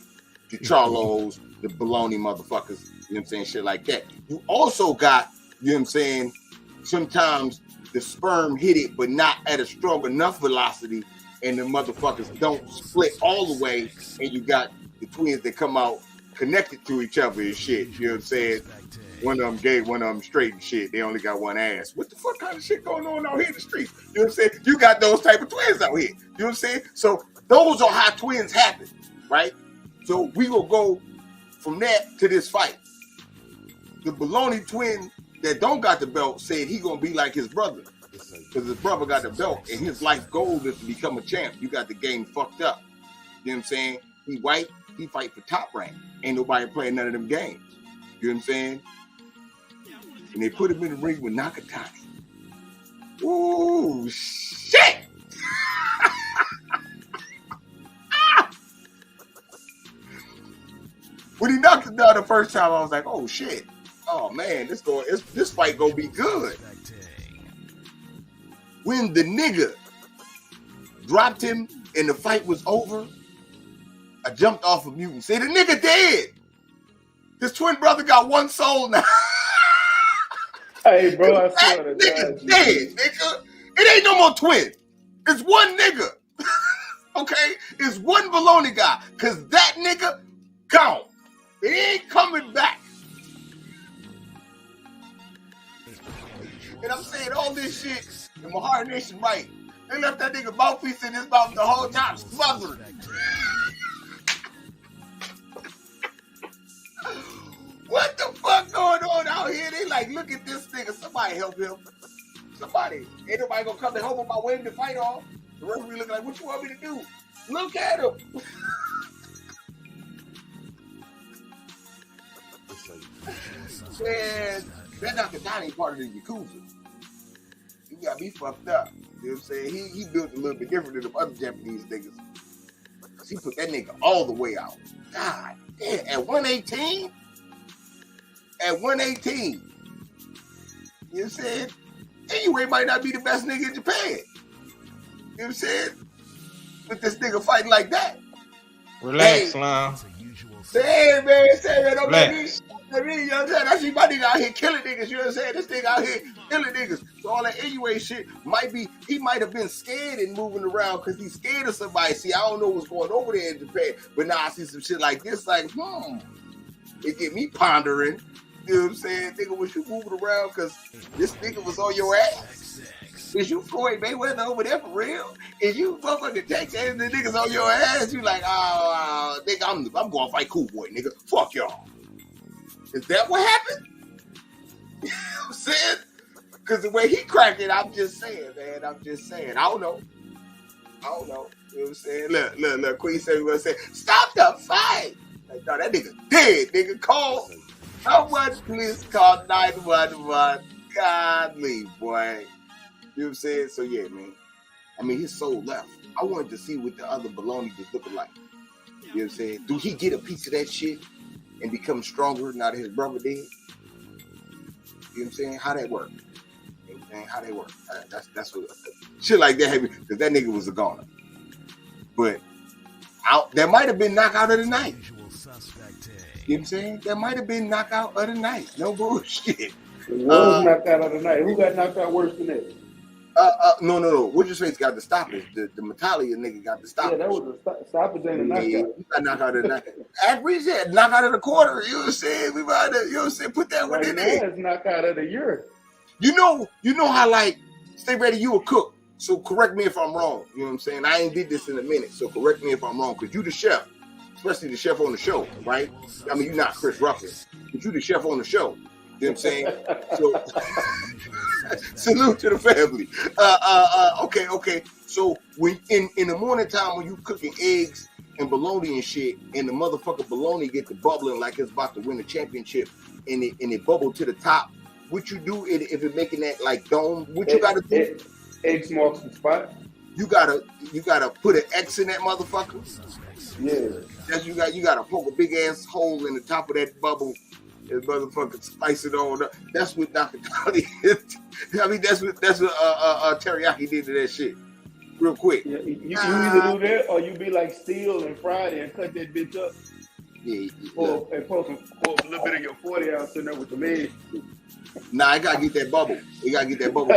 the Charlos, the baloney motherfuckers, you know what I'm saying? Shit like that. You also got, you know what I'm saying, sometimes the sperm hit it, but not at a strong enough velocity, and the motherfuckers don't split all the way, and you got the twins that come out connected to each other and shit. You know what I'm saying? One of them gay, one of them straight and shit. They only got 1 ass. What the fuck kind of shit going on out here in the streets? You know what I'm saying? You got those type of twins out here. You know what I'm saying? So those are how twins happen, right? So we will go from that to this fight. The baloney twin that don't got the belt said he gonna be like his brother. Because his brother got the belt and his life goal is to become a champ. You got the game fucked up. You know what I'm saying? He white, he fight for top rank. Ain't nobody playing none of them games. You know what I'm saying? And they put him in the ring with Nakatani. Ooh, shit! When he knocked him down the first time, I was like, oh shit. Oh man, this fight gonna be good. When the nigga dropped him and the fight was over, I jumped off of mute and said, the nigga dead. His twin brother got 1 soul now. Hey, bro, I swear to Nigga God. dead, nigga. It ain't no more twin. It's 1 nigga. Okay? It's 1 baloney guy. Cause that nigga gone. It ain't coming back. And I'm saying all this shit in my Heart Nation right. They left that nigga mouthpiece in his mouth the whole time, smothering. What the fuck going on out here? They like, look at this nigga. Somebody help him. Somebody. Ain't nobody gonna come and help him by waving the fight off. The referee looking like, what you want me to do? Look at him. Man, that Nakatani ain't part of the Yakuza. He got me fucked up. You know what I'm saying? He built a little bit different than the other Japanese niggas. Cause he put that nigga all the way out. God damn, at 118? At 118. You know what I'm saying? Anyway, might not be the best nigga in Japan. You know what I'm saying? With this nigga fighting like that. Relax, Slime. Say, man, don't let me. You know what I'm saying? I see my nigga out here killing niggas, you know what I'm saying? This nigga out here killing niggas. So all that anyway shit he might have been scared and moving around because he's scared of somebody. See, I don't know what's going over there in Japan, but now I see some shit like this, like, it get me pondering. You know what I'm saying? Nigga, was you moving around because this nigga was on your ass? Is you Floyd Mayweather over there for real? Is you motherfucking Texas and the niggas on your ass? You like, oh, nigga, I'm going to fight Cool Boy, nigga. Fuck y'all. Is that what happened? You know what I'm saying? Because the way he cracked it, I'm just saying, man. I'm just saying. I don't know. You know what I'm saying? Look. Queen said, we say, stop the fight. Like, no, that nigga dead, nigga. Call. Someone please call 911. Godly, boy. You know what I'm saying? So, yeah, man. I mean, his soul left. I wanted to see what the other baloney was looking like. You know what I'm saying? Do he get a piece of that shit and become stronger now that his brother did? You know what I'm saying? How that work? You know what I'm saying? How that work? That's what shit like that. Because that nigga was a goner. But that might have been knockout of the night. You know what I'm saying? That might have been knockout of the night. No bullshit. It was knockout of the night. Who got knocked out worse than that? No. What's your face got the stoppage? The Metalia nigga got the stoppage. Yeah, that was a stoppage and a knockout. He got knockout of the night. Average said knockout of the quarter. You know what I'm saying? We about to, you know what I'm saying? Put that one in there. It's knockout of the year. You know how like Stay Ready, you a cook. So correct me if I'm wrong. You know what I'm saying? I ain't did this in a minute. So correct me if I'm wrong. Because you the chef. Especially the chef on the show, right? I mean, you're not Chris Ruffin. But you the chef on the show. You know what I'm saying? So salute to the family. Okay. So when in the morning time when you cooking eggs and bologna and shit, and the motherfucker bologna get to bubbling like it's about to win the championship, and it bubble to the top, what you do if it making that like dome? What you gotta do? X marks the spot. You gotta put an X in that motherfucker. Yeah. That's you gotta poke a big ass hole in the top of that bubble. And motherfucker spice it all up. That's what Dr. Kali is. I mean, that's what Teriyaki did to that shit. Real quick. Yeah, you either do that or you be like Steel and Friday and cut that bitch up. Yeah. And pour a little bit of your 40 ounce in there with the legs. Nah, I gotta get that bubble. You gotta get that bubble.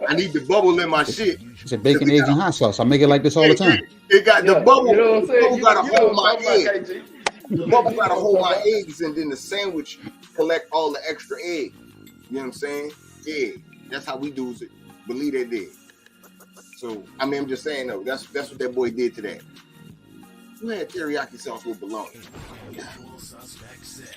I need the bubble in my shit. It's a bacon, eggs, and hot sauce. I make it like this all the time. It got the bubble. You know what I'm saying? You gotta hold my egg. The bubble gotta hold my eggs, and then the sandwich collect all the extra egg. You know what I'm saying? Yeah, that's how we do it. Believe they did. So I mean, I'm just saying though. That's what that boy did today. Who had teriyaki sauce with bologna?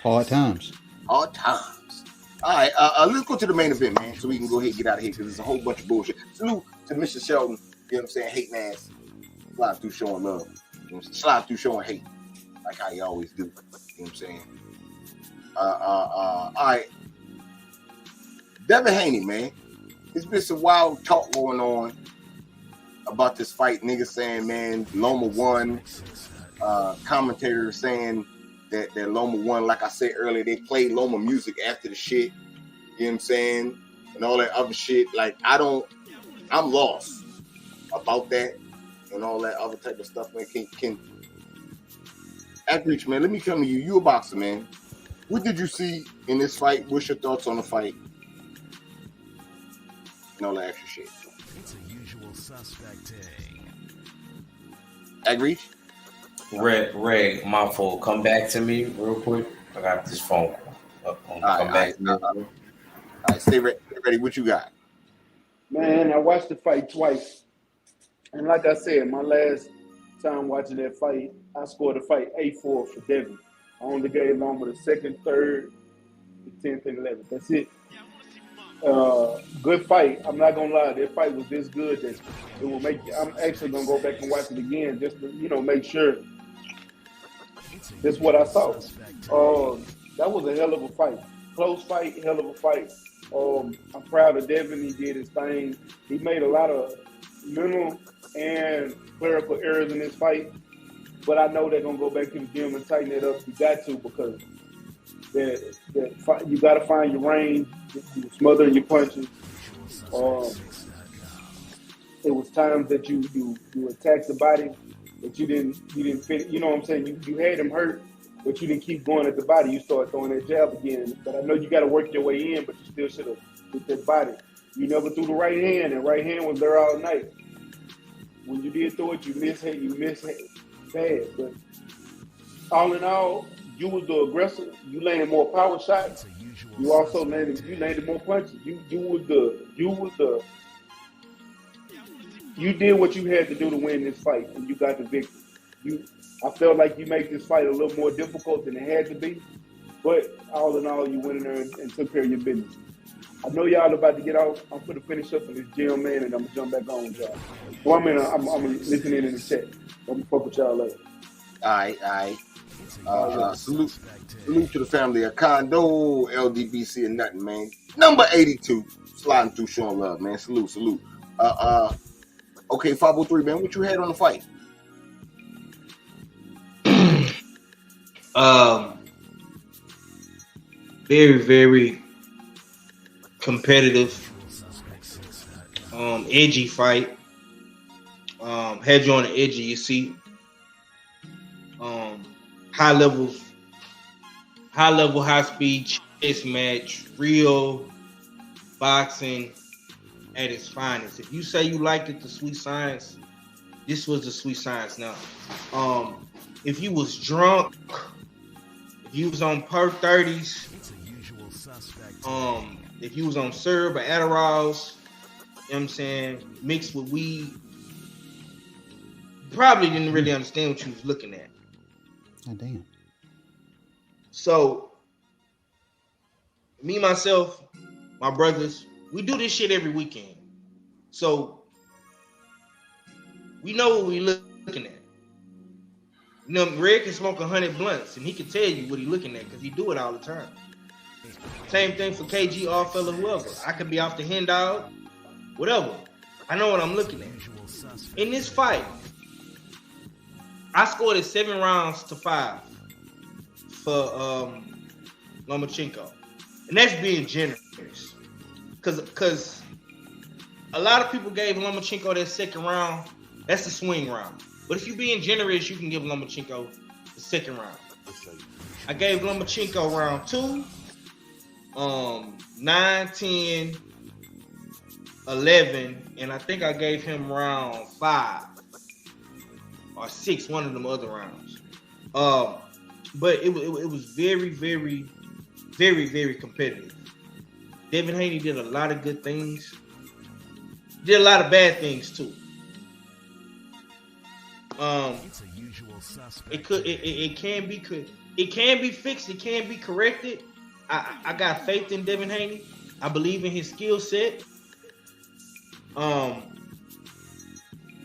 Hard times. Hard times. All right, let's go to the main event, man, so we can go ahead and get out of here because there's a whole bunch of bullshit. Salute to Mr. Sheldon, you know what I'm saying, hating ass, slide through showing love, you know, slide through showing hate, like how you always do, you know what I'm saying. All right, Devin Haney, man, there's been some wild talk going on about this fight. Niggas saying, man, Loma won, commentators saying that Loma won. Like I said earlier, they played Loma music after the shit. You know what I'm saying? And all that other shit. Like, I'm lost about that and all that other type of stuff, man. Can Outreach, man, let me come to you. You a boxer, man. What did you see in this fight? What's your thoughts on the fight? And all that extra shit. It's a usual suspect. Outreach? Ray, my fault. Come back to me real quick. I got this phone call. Come back to me. All right, stay ready. What you got? Man, I watched the fight twice. And like I said, my last time watching that fight, I scored the fight 8-4 for Devin. I only gave Loma the second, third, the 10th, and 11th. That's it. Good fight. I'm not gonna lie, that fight was this good that it will make. I'm actually gonna go back and watch it again just to make sure. That's what I saw. That was a hell of a fight. Close fight, hell of a fight. I'm proud of Devin. He did his thing. He made a lot of mental and clerical errors in this fight. But I know they're going to go back to the gym and tighten it up. You got to, because you got to find your range. You smother your punches. It was times that you attacked the body, but you didn't fit. You know what I'm saying? You had him hurt, but you didn't keep going at the body. You started throwing that jab again. But I know you got to work your way in, but you still should have hit that body. You never threw the right hand, and right hand was there all night. When you did throw it, you missed bad. But all in all, you was the aggressor. You landed more power shots. You also landed more punches. You did what you had to do to win this fight, and you got the victory. I felt like you made this fight a little more difficult than it had to be, but all in all, you went in there and took care of your business. I know y'all about to get off. I'm going to finish up in this gym, man, and I'm going to jump back on with y'all. Well, I'm listening in the chat. I'm going to fuck with y'all later. All right. Salute to the family of Condo, LDBC, and nothing, man. Number 82, sliding through showing love, man. Salute. Okay, 503, man. What you had on the fight? Very, very competitive, edgy fight. Had you on the edge of your seat. High level, high speed chess match, real boxing at its finest. If you say you liked it, the sweet science, this was the sweet science. Now, if you was drunk, if you was on perk 30s, if you was on syrup or Adderalls, you know what I'm saying, mixed with weed, probably didn't really understand what you was looking at. God damn. So, me, myself, my brothers, we do this shit every weekend. So, we know what we're looking at. You know, Red can smoke 100 blunts, and he can tell you what he's looking at because he do it all the time. Same thing for KG, all fella, whoever. I could be off the hen dog, whatever. I know what I'm looking at. In this fight, I scored it 7-5 for Lomachenko. And that's being generous. Because a lot of people gave Lomachenko that second round. That's the swing round. But if you're being generous, you can give Lomachenko the second round. I gave Lomachenko round 2, 9, 10, 11, and I think I gave him round 5 or 6, one of them other rounds. But it was very, very, very, very competitive. Devin Haney did a lot of good things. Did a lot of bad things too. It can be fixed. It can be corrected. I got faith in Devin Haney. I believe in his skill set.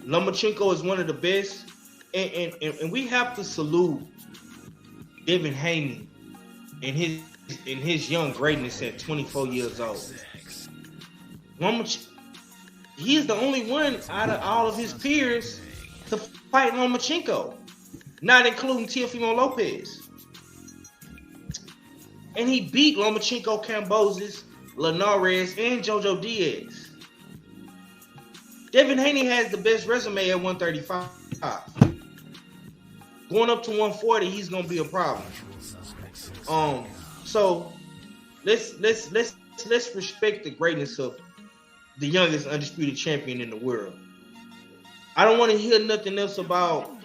Lomachenko is one of the best, and we have to salute Devin Haney and his young greatness at 24 years old. He is the only one out of all of his peers to fight Lomachenko, not including Teofimo Lopez. And he beat Lomachenko, Cambosis, Linares, and Jojo Diaz. Devin Haney has the best resume at 135. Going up to 140, he's gonna be a problem. So let's respect the greatness of the youngest undisputed champion in the world. I don't want to hear nothing else about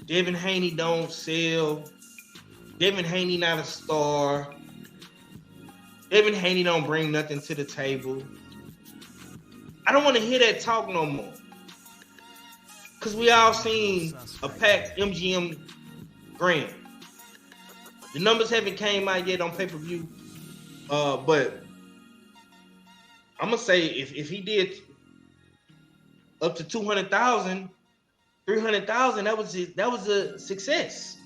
Devin Haney don't sell. Devin Haney not a star. Devin Haney don't bring nothing to the table. I don't want to hear that talk no more. Because we all seen a packed MGM Grand. The numbers haven't came out yet on pay-per-view. But I'm going to say if he did up to 200,000, 300,000, that was a success.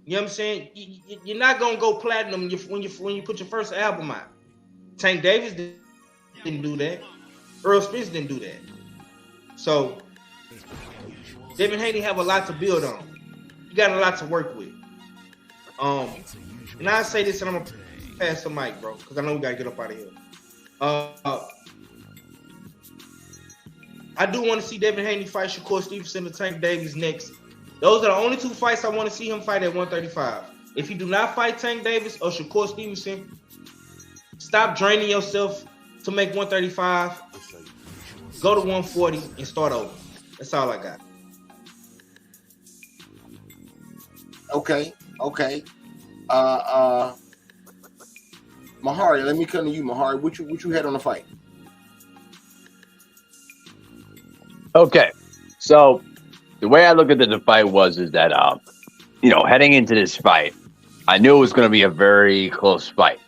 You know what I'm saying? You're not gonna go platinum when you put your first album out. Tank Davis didn't do that. Earl Spence didn't do that. So Devin Haney have a lot to build on. You got a lot to work with. And I say this, and I'm gonna pass the mic, bro, because I know we gotta get up out of here. I do want to see Devin Haney fight Shakur Stevenson and Tank Davis next. Those are the only 2 fights I want to see him fight at 135. If you do not fight Tank Davis or Shakur Stevenson, stop draining yourself to make 135. Go to 140 and start over. That's all I got. Okay. Mahari, let me come to you, Mahari. What you had on the fight? Okay, so the way I look at the fight is that heading into this fight, I knew it was going to be a very close fight.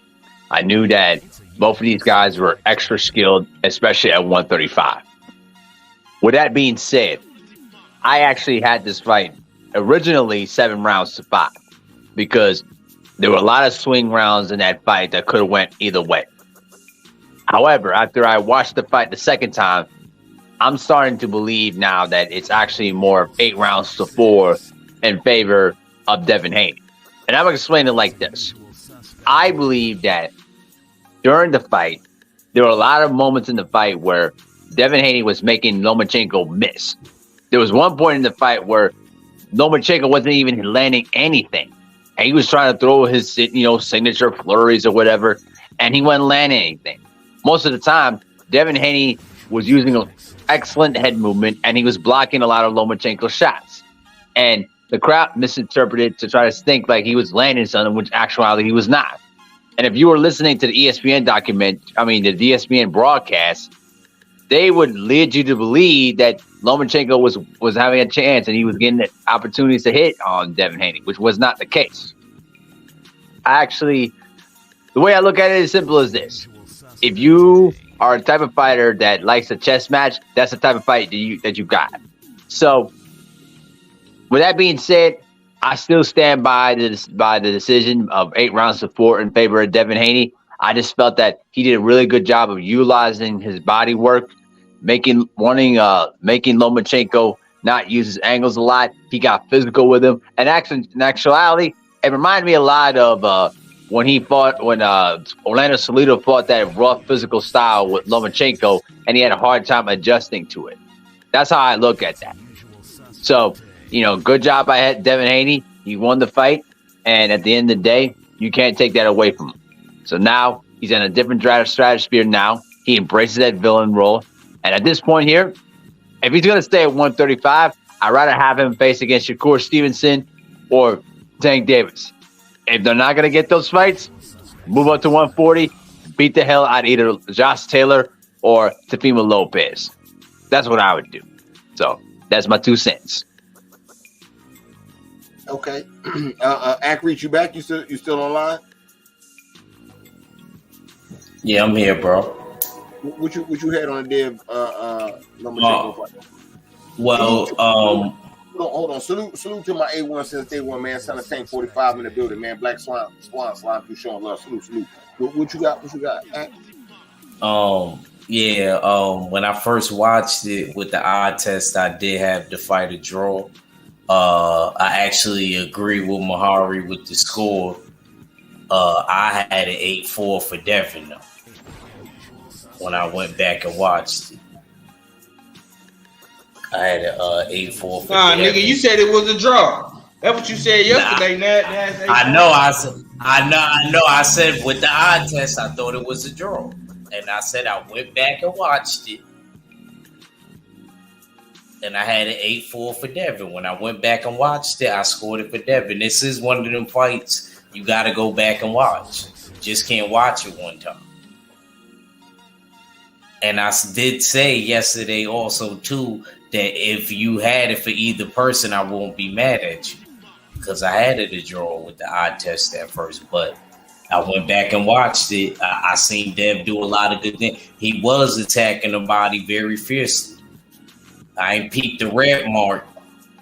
I knew that both of these guys were extra skilled, especially at 135. With that being said, I actually had this fight originally 7-5 because there were a lot of swing rounds in that fight that could have went either way. However, after I watched the fight the second time, I'm starting to believe now that it's actually more of 8-4 in favor of Devin Haney. And I'm going to explain it like this. I believe that during the fight, there were a lot of moments in the fight where Devin Haney was making Lomachenko miss. There was one point in the fight where Lomachenko wasn't even landing anything. And he was trying to throw his, signature flurries or whatever, and he wasn't landing anything. Most of the time, Devin Haney was using an excellent head movement, and he was blocking a lot of Lomachenko's shots. And the crowd misinterpreted to try to think like he was landing something, which actuality he was not. And if you were listening to the ESPN the ESPN broadcast, they would lead you to believe that Lomachenko was having a chance and he was getting opportunities to hit on Devin Haney, which was not the case. Actually, the way I look at it is simple as this. If you are a type of fighter that likes a chess match, that's the type of fight that you got. So, with that being said, I still stand by the decision of 8 rounds to 4 in favor of Devin Haney. I just felt that he did a really good job of utilizing his body work, making Lomachenko not use his angles a lot. He got physical with him. And actually, in actuality, it reminded me a lot of when Orlando Salido fought that rough physical style with Lomachenko, and he had a hard time adjusting to it. That's how I look at that. So, good job by Devin Haney. He won the fight. And at the end of the day, you can't take that away from him. So now he's in a different stratosphere now. He embraces that villain role. And at this point here, if he's going to stay at 135, I'd rather have him face against Shakur Stevenson or Tank Davis. If they're not going to get those fights, move up to 140, beat the hell out of either Josh Taylor or Teofimo Lopez. That's what I would do. So that's my 2 cents. Okay. Akreet, you back? You still online? Yeah, I'm here, bro. What you had on the day of Lomachenko fight? Well, hold on. Salute to my A1 since day one, man. Son of Tank 45 in the building, man. Black Swan slime through showing love. Salute. What you got? When I first watched it with the eye test, I did have the fight a draw. I actually agree with Mahari with the score. I had an 8-4 for Devin though. When I went back and watched it, I had an 8-4 for Devin. Nigga, you said it was a draw. That's what you said yesterday. I know. I said with the eye test, I thought it was a draw, and I said I went back and watched it, and I had an 8-4 for Devin. When I went back and watched it, I scored it for Devin. This is one of them fights you got to go back and watch. Just can't watch it one time. And I did say yesterday also, too, that if you had it for either person, I won't be mad at you. Because I had it a draw with the eye test at first. But I went back and watched it. I seen Dev do a lot of good things. He was attacking the body very fiercely. I ain't peeped the red mark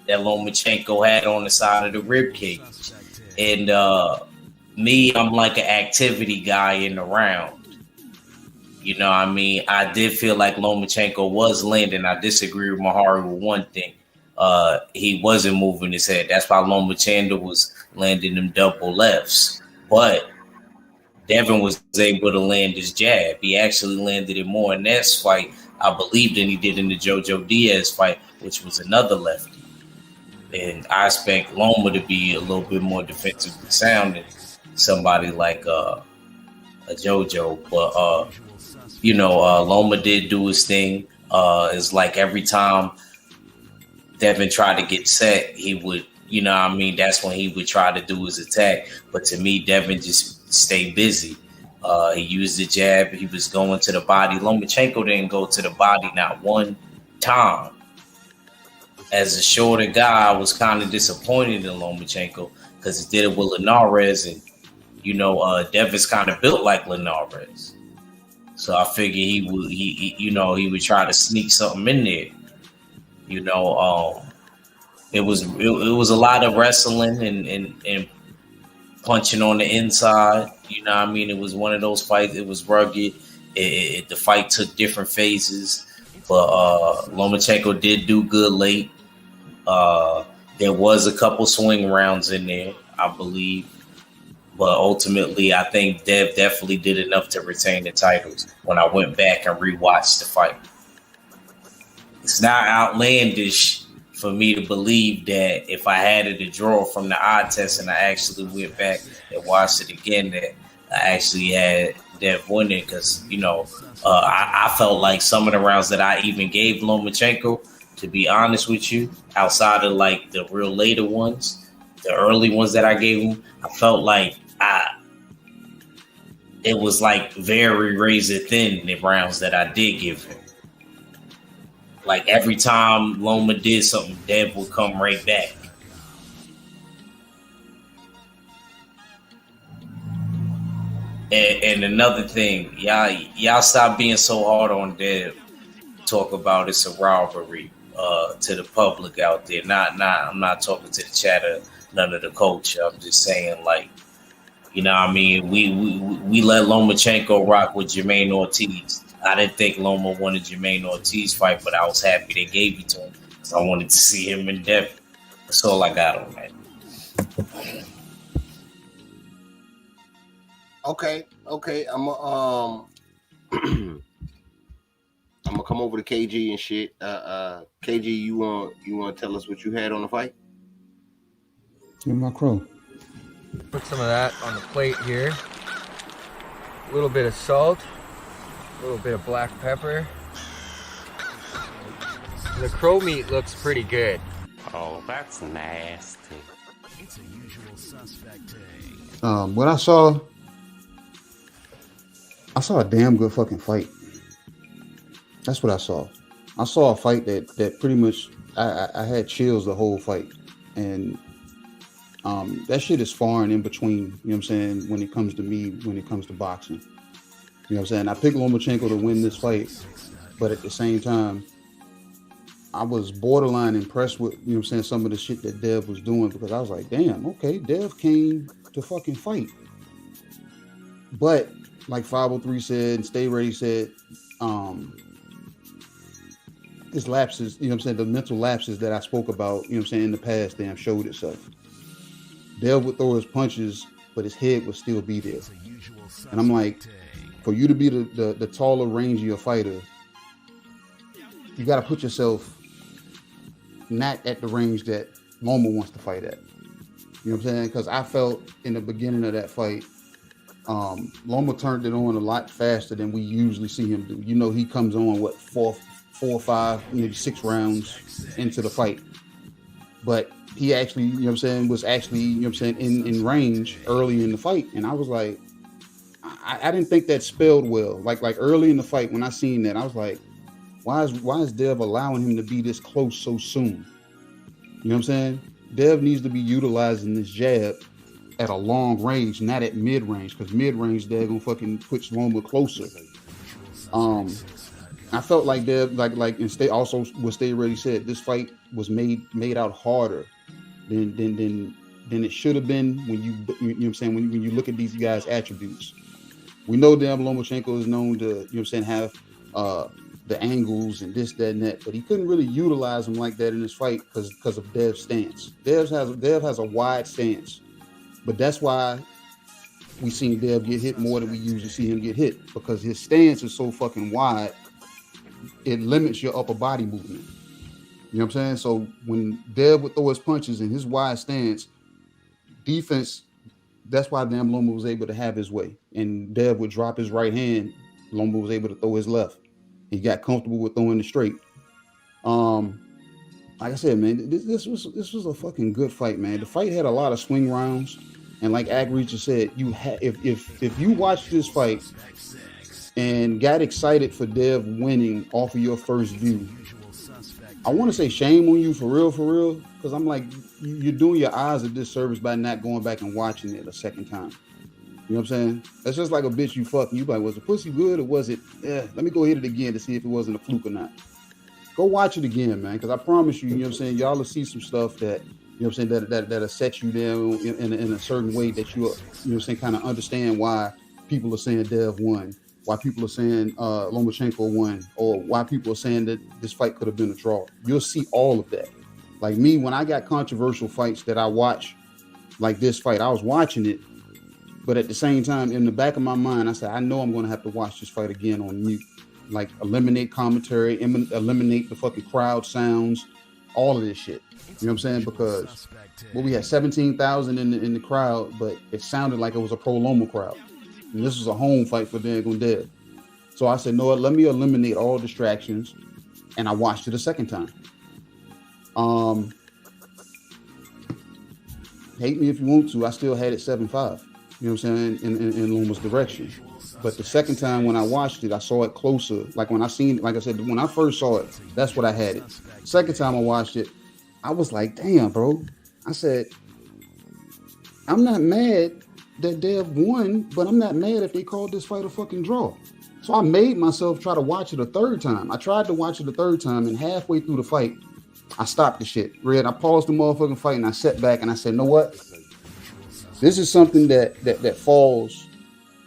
that Lomachenko had on the side of the rib cage. And me, I'm like an activity guy in the round. You know what I mean? I did feel like Lomachenko was landing. I disagree with Mahari with one thing. He wasn't moving his head. That's why Lomachenko was landing them double lefts. But Devin was able to land his jab. He actually landed it more in that fight, I believe, than he did in the Jojo Diaz fight, which was another lefty. And I expect Loma to be a little bit more defensively sound than somebody like a Jojo. But Loma did do his thing. It's like every time Devin tried to get set, he would, that's when he would try to do his attack. But to me, Devin just stayed busy. He used the jab. He was going to the body. Lomachenko didn't go to the body not one time. As a shorter guy, I was kind of disappointed in Lomachenko because he did it with Linares. And, Devin's kind of built like Linares. So I figured he would try to sneak something in there. It was a lot of wrestling and punching on the inside. It was one of those fights. It was rugged. The fight took different phases, but Lomachenko did do good late. There was a couple swing rounds in there, I believe. But ultimately, I think Dev definitely did enough to retain the titles when I went back and rewatched the fight. it's not outlandish for me to believe that if I had it to draw from the eye test and I actually went back and watched it again, that I actually had Dev winning. Because, I felt like some of the rounds that I even gave Lomachenko, to be honest with you, outside of like the real later ones, the early ones that I gave him, I felt like it was like very razor thin the rounds that I did give him. Like every time Loma did something, Dev would come right back. And another thing, y'all stop being so hard on Dev. Talk about it's a robbery to the public out there. I'm not talking to the chatter, none of the culture. I'm just saying, like, you know what I mean? We let Lomachenko rock with Jermaine Ortiz. I didn't think Loma wanted Jermaine Ortiz fight, but I was happy they gave it to him because I wanted to see him in depth. That's all I got on that. Okay. I'm gonna come over to KG and shit. KG, you want to tell us what you had on the fight? Give me my crow. Put some of that on the plate here. A little bit of salt, a little bit of black pepper. The crow meat looks pretty good. Oh, that's nasty. It's a usual suspect day. What I saw a damn good fucking fight. That's what I saw. I saw a fight that pretty much I had chills the whole fight, and that shit is far and in between. You know what I'm saying? When it comes to me, when it comes to boxing, you know what I'm saying? I picked Lomachenko to win this fight, but at the same time, I was borderline impressed with, you know what I'm saying, some of the shit that Dev was doing, because I was like, damn, okay, Dev came to fucking fight. But like 503 said and Stay Ready said, his lapses, you know what I'm saying, the mental lapses that I spoke about, you know what I'm saying, in the past, damn, showed itself. Dev would throw his punches, but his head would still be there. And I'm like, for you to be the taller, rangier fighter, you got to put yourself not at the range that Loma wants to fight at. You know what I'm saying? Because I felt in the beginning of that fight, Loma turned it on a lot faster than we usually see him do. You know, he comes on, four or five, maybe 6 rounds into the fight. But he actually, you know what I'm saying, was actually, you know what I'm saying, in range early in the fight. And I was like, I didn't think that spelled well. Like early in the fight, when I seen that, I was like, why is Dev allowing him to be this close so soon? You know what I'm saying? Dev needs to be utilizing this jab at a long range, not at mid range, because mid range they're gonna fucking put Loma closer. I felt like Dev, like and Stay also what Stay Ready said, this fight was made out harder than it should have been when you know what I'm saying, when you look at these guys' attributes. We know damn Lomachenko is known to, you know what I'm saying, have the angles and this, that, and that, but he couldn't really utilize them like that in this fight because of Dev's stance. Dev has a wide stance, but that's why we seen Dev get hit more than we usually see him get hit, because his stance is so fucking wide, it limits your upper body movement. You know what I'm saying? So when Dev would throw his punches in his wide stance, defense, that's why damn Loma was able to have his way. And Dev would drop his right hand, Loma was able to throw his left. He got comfortable with throwing the straight. Like I said, man, this was a fucking good fight, man. The fight had a lot of swing rounds, and like Agreacher said, if you watch this fight and got excited for Dev winning off of your first view, I want to say shame on you for real, because I'm like, you're doing your eyes a disservice by not going back and watching it a second time. You know what I'm saying? That's just like a bitch you fucking. You like, was the pussy good or was it? Let me go hit it again to see if it wasn't a fluke or not. Go watch it again, man, because I promise you, you know what I'm saying, y'all will see some stuff that, you know what I'm saying, that'll set you down in a certain way that you know what I'm saying, kind of understand why people are saying Dev won, why people are saying Lomachenko won, or why people are saying that this fight could have been a draw. You'll see all of that. Like me, when I got controversial fights that I watch, like this fight, I was watching it, but at the same time, in the back of my mind, I said, I know I'm going to have to watch this fight again on mute. like eliminate commentary, eliminate the fucking crowd sounds, all of this shit. You know what I'm saying? Because we had 17,000 in the crowd, but it sounded like it was a pro Loma crowd, and this was a home fight for Dagon Dev. So I said, no, let me eliminate all distractions, and I watched it a second time. Hate me if you want to, I still had it 7-5. You know what I'm saying? In Loma's direction. But the second time when I watched it, I saw it closer. Like when I seen it, like I said, when I first saw it, that's what I had it. Second time I watched it, I was like, damn, bro. I said, I'm not mad that Dev won, but I'm not mad if they called this fight a fucking draw. So I made myself try to watch it a third time. I tried to watch it a third time, and halfway through the fight, I stopped the shit. Red, I paused the motherfucking fight, and I sat back, and I said, know what? This is something that falls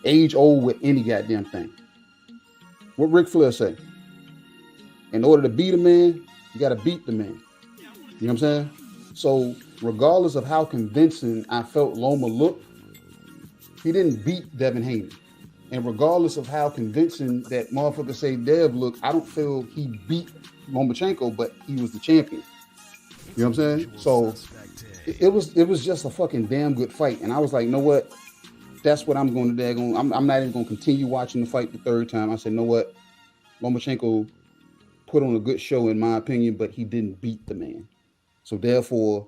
age old with any goddamn thing. What Ric Flair say? In order to beat a man, you got to beat the man. You know what I'm saying? So regardless of how convincing I felt Loma looked, he didn't beat Devin Haney. And regardless of how convincing that motherfucker say Dev looked, I don't feel he beat Lomachenko, but he was the champion. You know what I'm saying? So it was just a fucking damn good fight. And I was like, you know what? That's what I'm going to daggone. I'm not even going to continue watching the fight the third time. I said, you know what? Lomachenko put on a good show in my opinion, but he didn't beat the man. So therefore,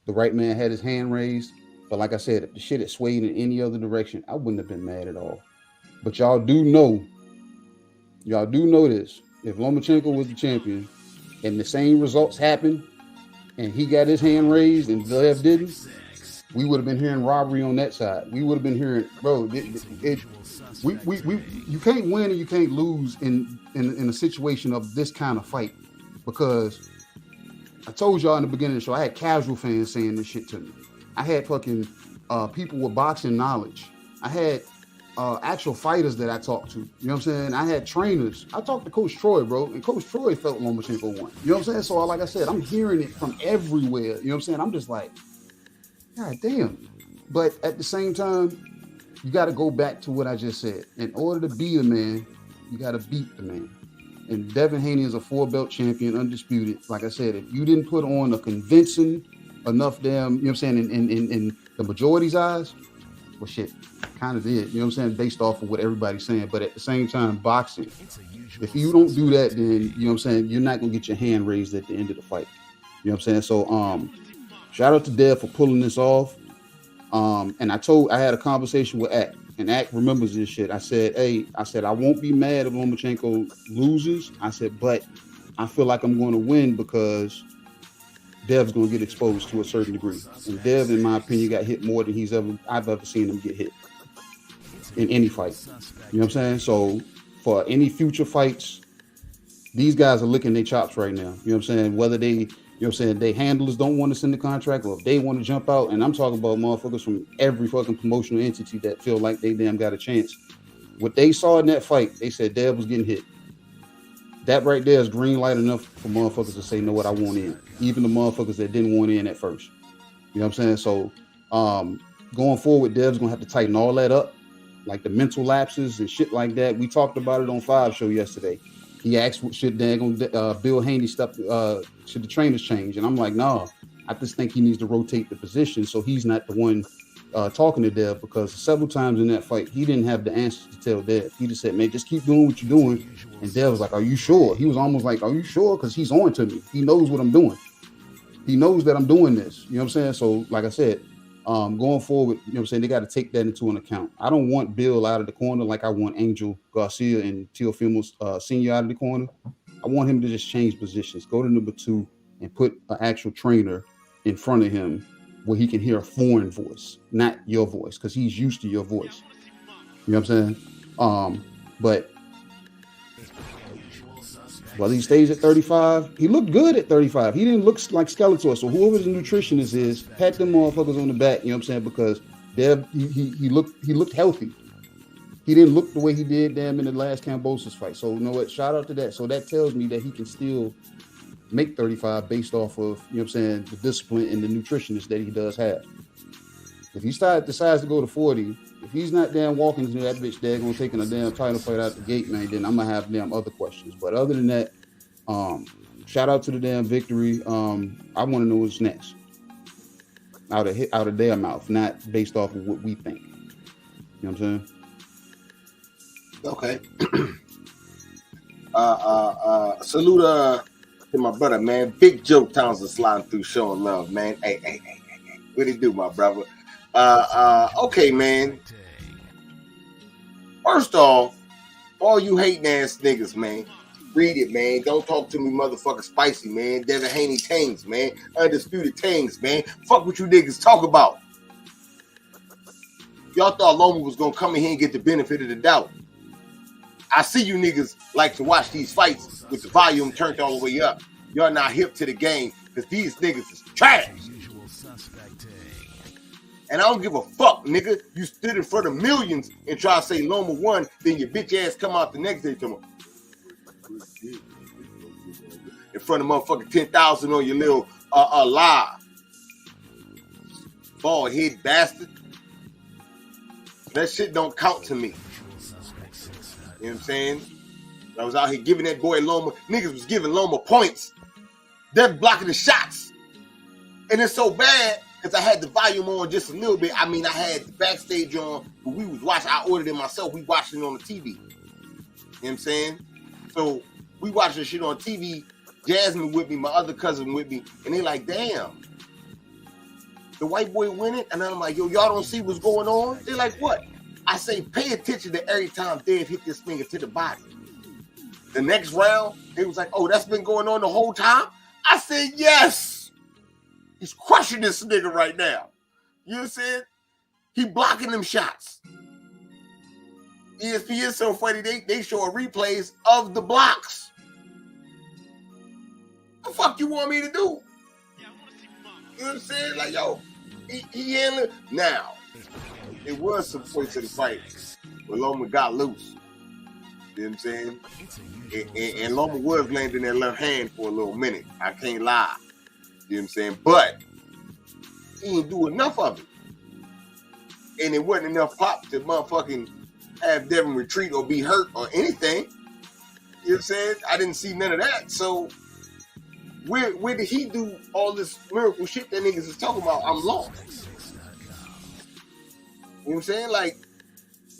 the right man had his hand raised. But like I said, if the shit had swayed in any other direction, I wouldn't have been mad at all. But y'all do know this. If Lomachenko was the champion and the same results happened and he got his hand raised and Dev didn't, we would have been hearing robbery on that side. We would have been hearing, bro, you can't win and you can't lose in a situation of this kind of fight, because I told y'all in the beginning of the show, I had casual fans saying this shit to me. I had fucking people with boxing knowledge. I had actual fighters that I talked to. You know what I'm saying? I had trainers. I talked to Coach Troy, bro, and Coach Troy felt Lomachenko won. You know what I'm saying? So like I said, I'm hearing it from everywhere. You know what I'm saying? I'm just like, God damn. But at the same time, you got to go back to what I just said. In order to be a man, you got to beat the man. And Devin Haney is a 4-belt champion, undisputed. Like I said, if you didn't put on a convincing enough damn, you know what I'm saying, in the majority's eyes, well, shit, kind of did. You know what I'm saying? Based off of what everybody's saying. But at the same time, boxing, if you don't do that, then, you know what I'm saying, you're not going to get your hand raised at the end of the fight. You know what I'm saying? So, shout out to Dev for pulling this off. And I had a conversation with Ak, and Ak remembers this shit. I said, I won't be mad if Lomachenko loses. I said, but I feel like I'm going to win because Dev's going to get exposed to a certain degree. And Dev, in my opinion, got hit more than I've ever seen him get hit in any fight. You know what I'm saying? So for any future fights, these guys are licking their chops right now. You know what I'm saying? Whether they, you know what I'm saying, they handlers don't want to send the contract, or if they want to jump out. And I'm talking about motherfuckers from every fucking promotional entity that feel like they damn got a chance. What they saw in that fight, they said Dev was getting hit. That right there is green light enough for motherfuckers to say, you know what, I want in. Even the motherfuckers that didn't want in at first. You know what I'm saying? So going forward, Dev's going to have to tighten all that up. Like the mental lapses and shit like that. We talked about it on 5 show yesterday. He asked, should Bill Haney stuff, should the trainers change? And I'm like, no, I just think he needs to rotate the position so he's not the one talking to Dev, because several times in that fight, he didn't have the answers to tell Dev. He just said, man, just keep doing what you're doing. And Dev was like, are you sure? He was almost like, are you sure? Because he's on to me. He knows what I'm doing. He knows that I'm doing this. You know what I'm saying? So, like I said, going forward, you know what I'm saying, they got to take that into an account. I don't want Bill out of the corner like I want Angel Garcia and Teofimo Senior out of the corner. I want him to just change positions, go to number 2 and put an actual trainer in front of him where he can hear a foreign voice, not your voice, because he's used to your voice. You know what I'm saying? But whether he stays at 35, he looked good at 35. He didn't look like Skeletor. So whoever the nutritionist is, pat them motherfuckers on the back. You know what I'm saying? Because Dev, he looked healthy. He didn't look the way he did in the last Kambosos fight. So you know what? Shout out to that. So that tells me that he can still make 35 based off of, you know what I'm saying, the discipline and the nutritionist that he does have. If he decides to go to 40, If he's not damn walking into that bitch daggone taking a damn title fight out the gate, man, then I'm gonna have damn other questions. But other than that, shout out to the damn victory. I want to know what's next. Out of their mouth, not based off of what we think. You know what I'm saying? Okay. Salute to my brother, man. Big Joe Townsend sliding through showing love, man. Hey. What it do, my brother? Okay, man. First off, all you hating ass niggas, man. Read it, man. Don't talk to me, motherfucker spicy, man. Devin Haney Tangs, man. Undisputed Tangs, man. Fuck what you niggas talk about. Y'all thought Loma was gonna come in here and get the benefit of the doubt. I see you niggas like to watch these fights with the volume turned all the way up. Y'all not hip to the game because these niggas is trash. And I don't give a fuck, nigga. You stood in front of millions and try to say Loma won, then your bitch ass come out the next day to me. In front of motherfucking 10,000 on your little live. Bald head bastard. That shit don't count to me. You know what I'm saying? I was out here giving that boy Loma. Niggas was giving Loma points. They're blocking the shots. And it's so bad because I had the volume on just a little bit. I mean, I had the backstage on, but we was watching. I ordered it myself. We watched it on the TV. You know what I'm saying? So we watched this shit on TV. Jasmine with me, my other cousin with me, and they like, damn, the white boy winning? And I'm like, yo, y'all don't see what's going on? They're like, what? I say, pay attention to every time Dave hit this finger to the body. The next round, they was like, oh, that's been going on the whole time? I said, yes. He's crushing this nigga right now. You know what I'm saying? He blocking them shots. ESPN so funny, they show replays of the blocks. What the fuck you want me to do? You know what I'm saying? Like, yo, he handling. Now, it was some points of the fight where Loma got loose. You know what I'm saying? And Loma was landing that left hand for a little minute. I can't lie. You know what I'm saying? But he didn't do enough of it. And it wasn't enough pop to motherfucking have Devin retreat or be hurt or anything. You know what I'm saying? I didn't see none of that. So where did he do all this miracle shit that niggas is talking about? I'm lost. You know what I'm saying? Like,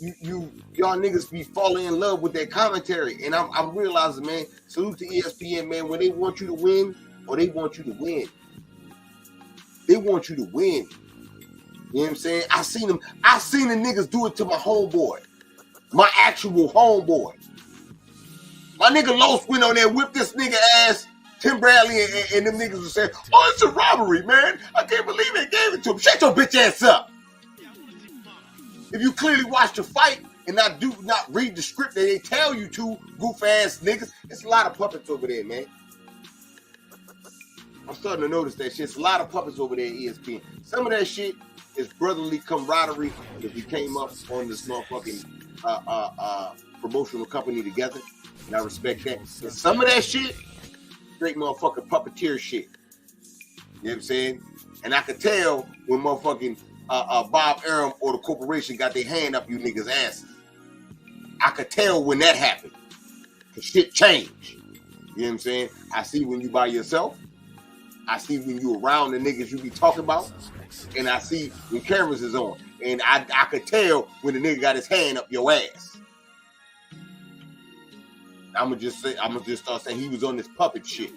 y'all niggas be falling in love with that commentary. And I'm realizing, man, salute to ESPN, man, when they want you to win, or they want you to win. They want you to win. You know what I'm saying? I seen the niggas do it to my homeboy. My actual homeboy. My nigga Los went on there, whipped this nigga ass, Tim Bradley, and them niggas was saying, oh, it's a robbery, man. I can't believe they gave it to him. Shut your bitch ass up. If you clearly watch the fight and not read the script that they tell you to, goof ass niggas, it's a lot of puppets over there, man. I'm starting to notice that shit. It's a lot of puppets over there at ESPN. Some of that shit is brotherly camaraderie that we came up on this motherfucking promotional company together, and I respect that. And some of that shit, straight motherfucking puppeteer shit. You know what I'm saying? And I could tell when motherfucking Bob Arum or the corporation got their hand up you niggas' asses. I could tell when that happened. Cause shit changed. You know what I'm saying? I see when you by yourself. I see when you around the niggas you be talking about. And I see when cameras is on. And I could tell when the nigga got his hand up your ass. I'm gonna just start saying he was on this puppet shit.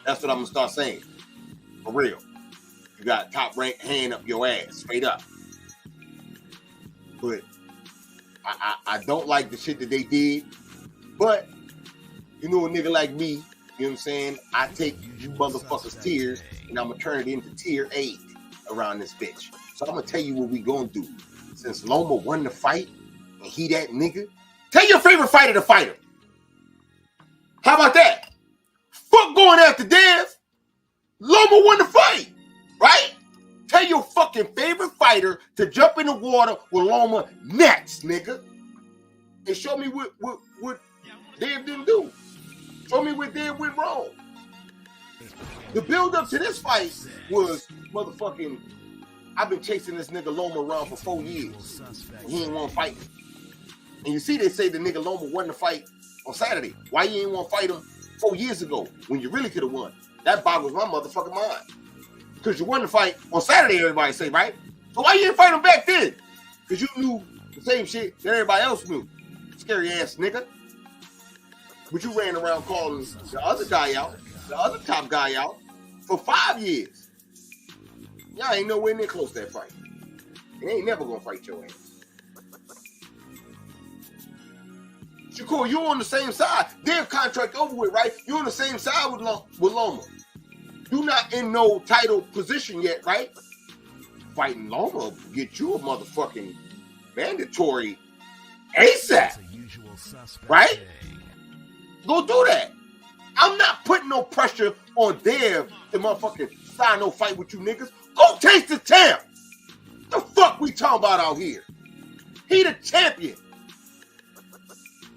That's what I'm gonna start saying. For real. You got top rank hand up your ass, straight up. But I don't like the shit that they did. But you know a nigga like me, you know what I'm saying? I take you motherfuckers' tears and I'm gonna turn it into tear aid around this bitch. So I'm gonna tell you what we gonna do. Since Loma won the fight and he that nigga, tell your favorite fighter to fight him. How about that? Fuck going after Dev. Loma won the fight, right? Tell your fucking favorite fighter to jump in the water with Loma next, nigga. And show me what Dev didn't do. Show me what Dev went wrong. The build up to this fight was motherfucking, I've been chasing this nigga Loma around for 4 years. And he ain't want to fight me. And you see, they say the nigga Loma won the fight on Saturday. Why you ain't want to fight him 4 years ago when you really could have won? That boggles my motherfucking mind. Because you won the fight on Saturday, everybody say, right? So why you didn't fight him back then? Because you knew the same shit that everybody else knew. Scary ass nigga. But you ran around calling the other guy out, the other top guy out, for 5 years. Y'all ain't nowhere near close to that fight. And they ain't never gonna fight your ass. Shakur, you on the same side. Their contract over with, right? You on the same side with Loma. You not in no title position yet, right? Fighting Loma get you a motherfucking mandatory ASAP. Right? Go do that. I'm not putting no pressure on Dev to motherfucking sign no fight with you niggas. Go taste the champ. The fuck we talking about out here? He the champion.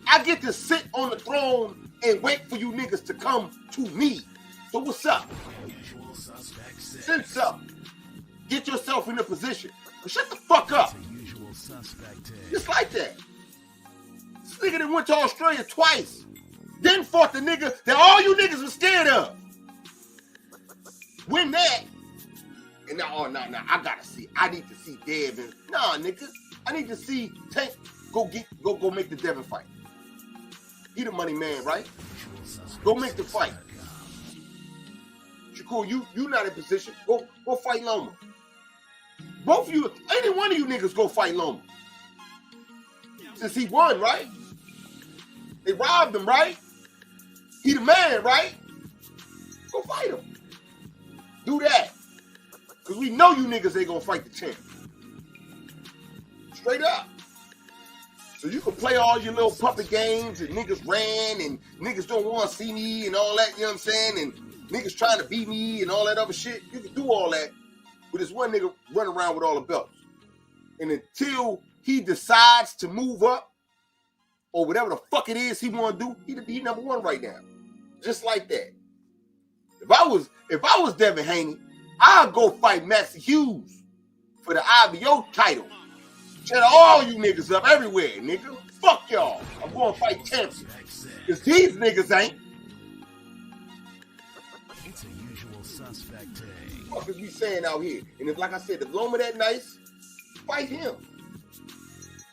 I get to sit on the throne and wait for you niggas to come to me. So what's up? Sense up. Get yourself in a position. But shut the fuck up. Just like that. This nigga that went to Australia twice. Then fought the nigga that all you niggas was scared of. Win that. And now, I gotta see. I need to see Devin. Nah, nigga. I need to see Tank go make the Devin fight. He the money man, right? Go make the fight. Shakur, you not in position. Go fight Loma. Both of you, any one of you niggas go fight Loma. Since he won, right? They robbed him, right? He the man, right? Go fight him. Do that. Because we know you niggas ain't gonna fight the champ. Straight up. So you can play all your little puppet games and niggas ran and niggas don't want to see me and all that, you know what I'm saying? And niggas trying to beat me and all that other shit. You can do all that with this one nigga running around with all the belts. And until he decides to move up or whatever the fuck it is he want to do, he number one right now. Just like that. If I was Devin Haney, I'd go fight Maxie Hughes for the IBO title. Shut all you niggas up everywhere, nigga. Fuck y'all. I'm going to fight champions. Because these niggas ain't. It's a usual suspect day. What is we saying out here? And if, like I said, if Loma that nice, fight him.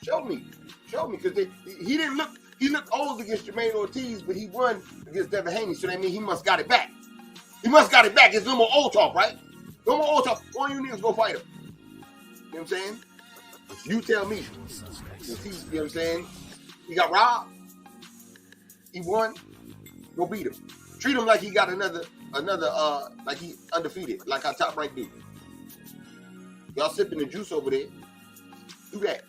Show me. Because he didn't look, he looked old against Jermaine Ortiz, but he won against Devin Haney. So that means he must got it back. It's no more old talk, right? No more old talk. One of you niggas go fight him. You know what I'm saying? You tell me. You know what I'm saying? He got robbed. He won. Go beat him. Treat him like he got another, like he undefeated, like our top ranked dude. Y'all sipping the juice over there. Do that.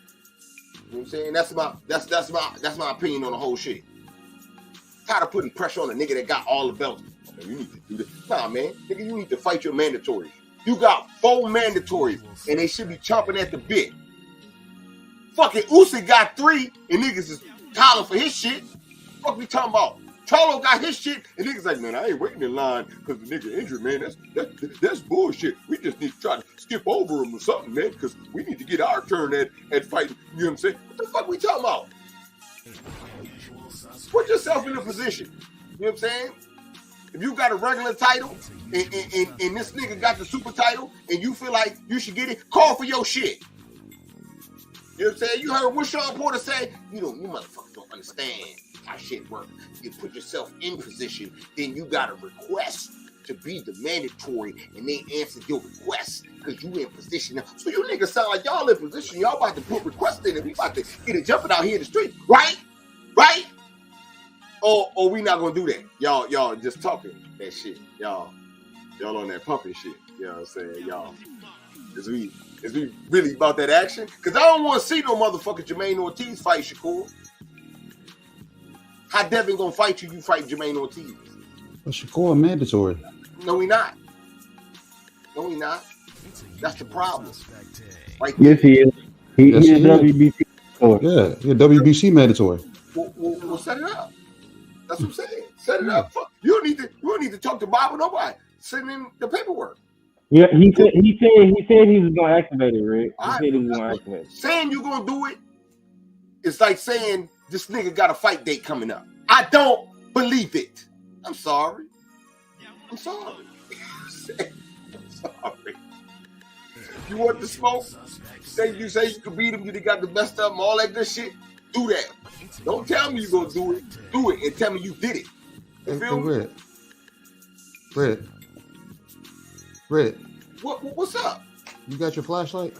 You know what I'm saying? That's my opinion on the whole shit. Tired of putting pressure on a nigga that got all the belts. Man, you need to do this. Nah, man. Nigga, you need to fight your mandatories. You got 4 mandatories, and they should be chomping at the bit. Fucking Usyk got 3, and niggas is calling for his shit. Fuck we talking about? Charlo got his shit, and niggas like, man, I ain't waiting in line because the nigga injured, man. That's bullshit. We just need to try to skip over him or something, man, because we need to get our turn at fighting. You know what I'm saying? What the fuck we talking about? Put yourself in a position. You know what I'm saying? If you got a regular title and this nigga got the super title and you feel like you should get it, call for your shit. You know what I'm saying? You heard what Sean Porter say? You motherfuckers don't understand how shit works. You put yourself in position, then you got a request to be the mandatory, and they answer your request because you in position now. So you niggas sound like y'all in position. Y'all about to put requests in and we about to get it jumping out here in the street. Right? Right? Or we not gonna do that. Y'all just talking that shit. Y'all on that pumping shit. You know what I'm saying? Y'all. Is we really about that action? Because I don't want to see no motherfucking Jermaine Ortiz fight Shakur. How Devin gonna fight you? You fight Jermaine Ortiz. But Shakur mandatory. No, we not. That's the problem. Right? Yes, he is. He is WBC. Yeah, WBC mandatory. We'll set it up. That's what I'm saying. Set it up. You don't need to talk to Bob or nobody. Send in the paperwork. Yeah, he said he was gonna activate it, Rick. He All said he right, was gonna activate it. saying you gonna do it, it's like saying this nigga got a fight date coming up. I don't believe it. I'm sorry. I'm sorry. I'm sorry. You want the smoke? You say you can beat him, you got the best of him, all that good shit. Do that. Don't tell me you gonna do it. Do it and tell me you did it. You feel me? Red. What's up? You got your flashlight?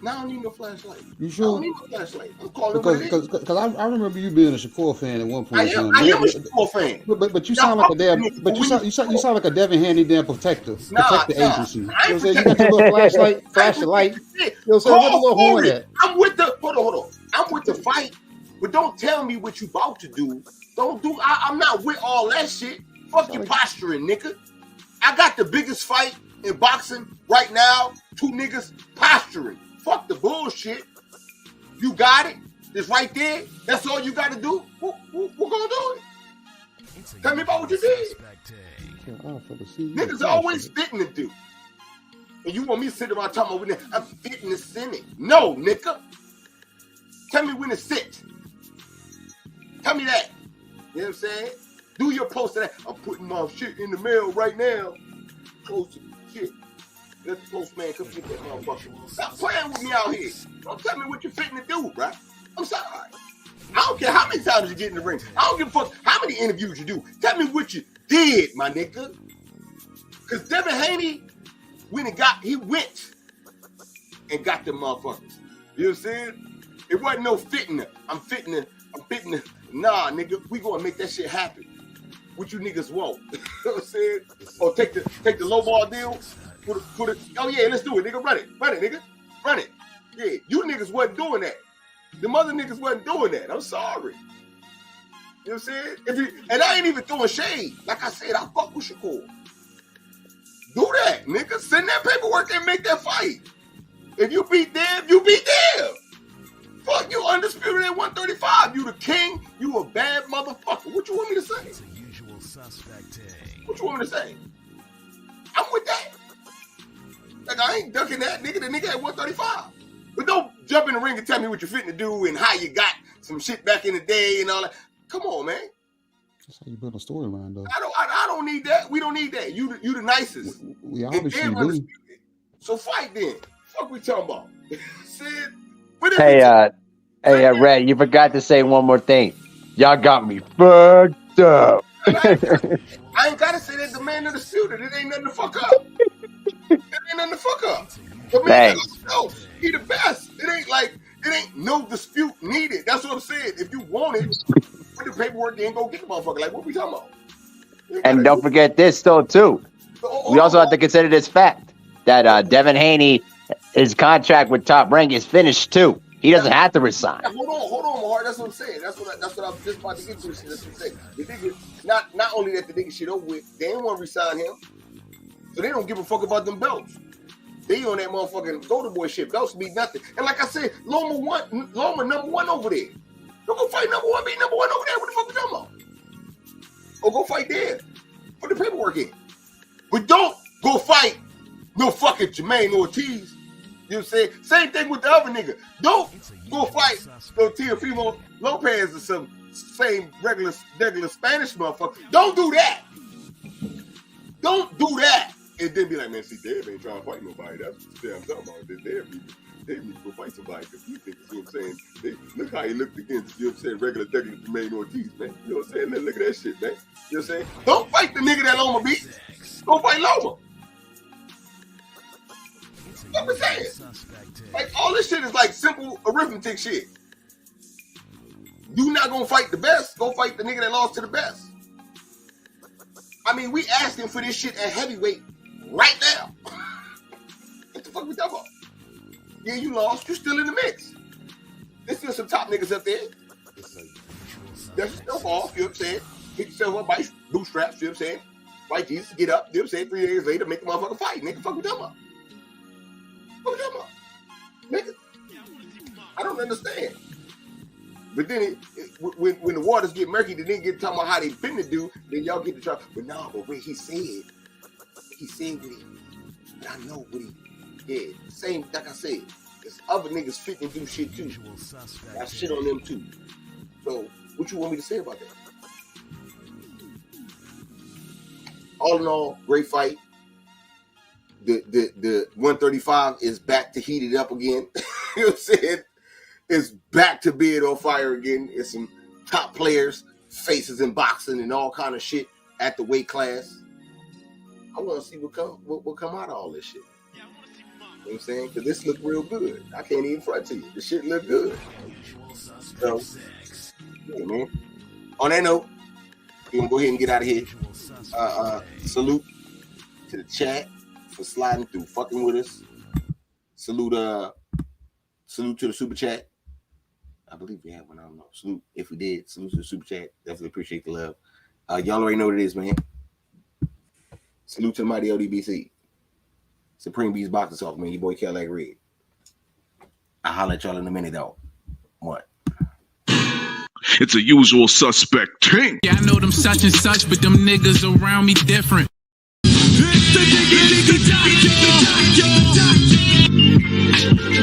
No, I don't need no flashlight. You I sure? don't need no flashlight. I'm calling what it is. Because I remember you being a Shakur fan at one point. I am a Shakur fan. But you sound like a damn. But you sound like a Devin Handy damn protector agency. You know what I'm saying? You got your little flashlight, flash the light. You know what I'm saying? Where the little horn at? I'm with the hold on. I'm with the fight, but don't tell me what you about to do. Don't do. I'm not with all that shit. Fuck your posturing, nigga. I got the biggest fight in boxing right now. 2 niggas posturing. Fuck the bullshit. You got it. It's right there. That's all you got to do. We're gonna do it. Tell me about what you did. Niggas always fitting to do. And you want me to sit around talking about when I'm fitting to sin it. No, nigga. Tell me when to sit. Tell me that. You know what I'm saying? Do your post of that. I'm putting my shit in the mail right now. Close shit. Let the postman come get that motherfucker. Stop playing with me out here. Don't tell me what you're fitting to do, right? I'm sorry. I don't care how many times you get in the ring. I don't give a fuck how many interviews you do. Tell me what you did, my nigga. Because Devin Haney, he went and got them motherfuckers. You know what I'm saying? It wasn't no fitting. I'm fitting. Nah, nigga, we gonna make that shit happen. What you niggas want? You know what I'm saying? Or take the low ball deal. Put it. Oh yeah, let's do it, nigga. Run it, nigga. Run it. Yeah, you niggas wasn't doing that. The mother niggas wasn't doing that. I'm sorry. You know what I'm saying? And I ain't even throwing shade. Like I said, I fuck with Shakur. Do that, nigga. Send that paperwork and make that fight. If you beat them, you beat them. Fuck you, undisputed at 135. You the king. You a bad motherfucker. What you want me to say? What you want me to say? I'm with that. Like I ain't ducking that nigga. The nigga at 135. But don't jump in the ring and tell me what you're fitting to do and how you got some shit back in the day and all that. Come on, man. That's how you build a storyline, though. I don't need that. We don't need that. You the nicest. We obviously do. So fight then. Fuck we talking about? Hey, Red, you forgot to say one more thing. Y'all got me fucked up. I ain't gotta say that the man of the shooter. It ain't nothing to fuck up. It ain't nothing to fuck up. The man he the best. It ain't no dispute needed. That's what I'm saying. If you want it, put the paperwork in, go get the motherfucker. Like, what we talking about? And don't forget this, though, too. We also have to consider this fact that Devin Haney, his contract with Top Rank is finished, too. He doesn't have to resign. Hold on, Mahar. That's what I'm saying. That's what I'm just about to get to. That's what I'm saying. The nigga, not only that the nigga shit over with, they didn't want to resign him. So they don't give a fuck about them belts. They on that motherfucking Golden Boy shit. Belts mean nothing. And like I said, Loma number one over there. Don't go fight number one, be number one over there. What the fuck we talking about? Or go fight there. Put the paperwork in. But don't go fight no fucking Jermaine Ortiz. You know what I'm saying? Same thing with the other nigga. Don't go fight no Teofimo Lopez or some same regular Spanish motherfucker. Don't do that. Don't do that. And then be like, man, see, Dave ain't trying to fight nobody. That's what I'm talking about. They need to go fight somebody because he thinks, you know what I'm saying? Look how he looked against, you know what I'm saying, regular Jermaine Ortiz, man. You know what I'm saying? Look at that shit, man. You know what I'm saying? Don't fight the nigga that Loma beat. Go fight Loma. What I'm saying? Like, all this shit is like simple arithmetic shit. You not gonna fight the best, go fight the nigga that lost to the best. I mean, we asking for this shit at heavyweight right now. What the fuck we talking about? Yeah, you lost. You still in the mix. There's still some top niggas up there. That's yourself off, you know what I'm saying? Pick yourself up by your bootstraps, you know what I'm saying? Fight Jesus, get up, you know what I'm saying? 3 days later, make the motherfucker fight. Nigga, fuck we talking about? What we talking about? Nigga, I don't understand. But then when the waters get murky, then they get talking about how they finna do, then y'all get to try. But no, but when he said what But I know what he same like I said. There's other niggas fit and do shit too. I shit on them too. So what you want me to say about that? All in all, great fight. The 135 is back to heat it up again. You know what I'm saying? It's back to being on fire again. It's some top players, faces in boxing and all kind of shit at the weight class. I want to see what come out of all this shit. You know what I'm saying? Because this look real good. I can't even front to you. This shit look good. So, yeah, man. On that note, we're going to go ahead and get out of here. Salute to the chat for sliding through, fucking with us. Salute to the super chat. I believe we had one. I don't know. Salute if we did. Salute to the super chat. Definitely appreciate the love. Y'all already know what it is, man. Salute to the mighty LDBC. Supreme Beast Boxing Talk, man. Your boy Cadillac Red. I'll holler at y'all in a minute, though. What? It's a usual suspect team. Yeah, I know them such and such, but them niggas around me different. It's the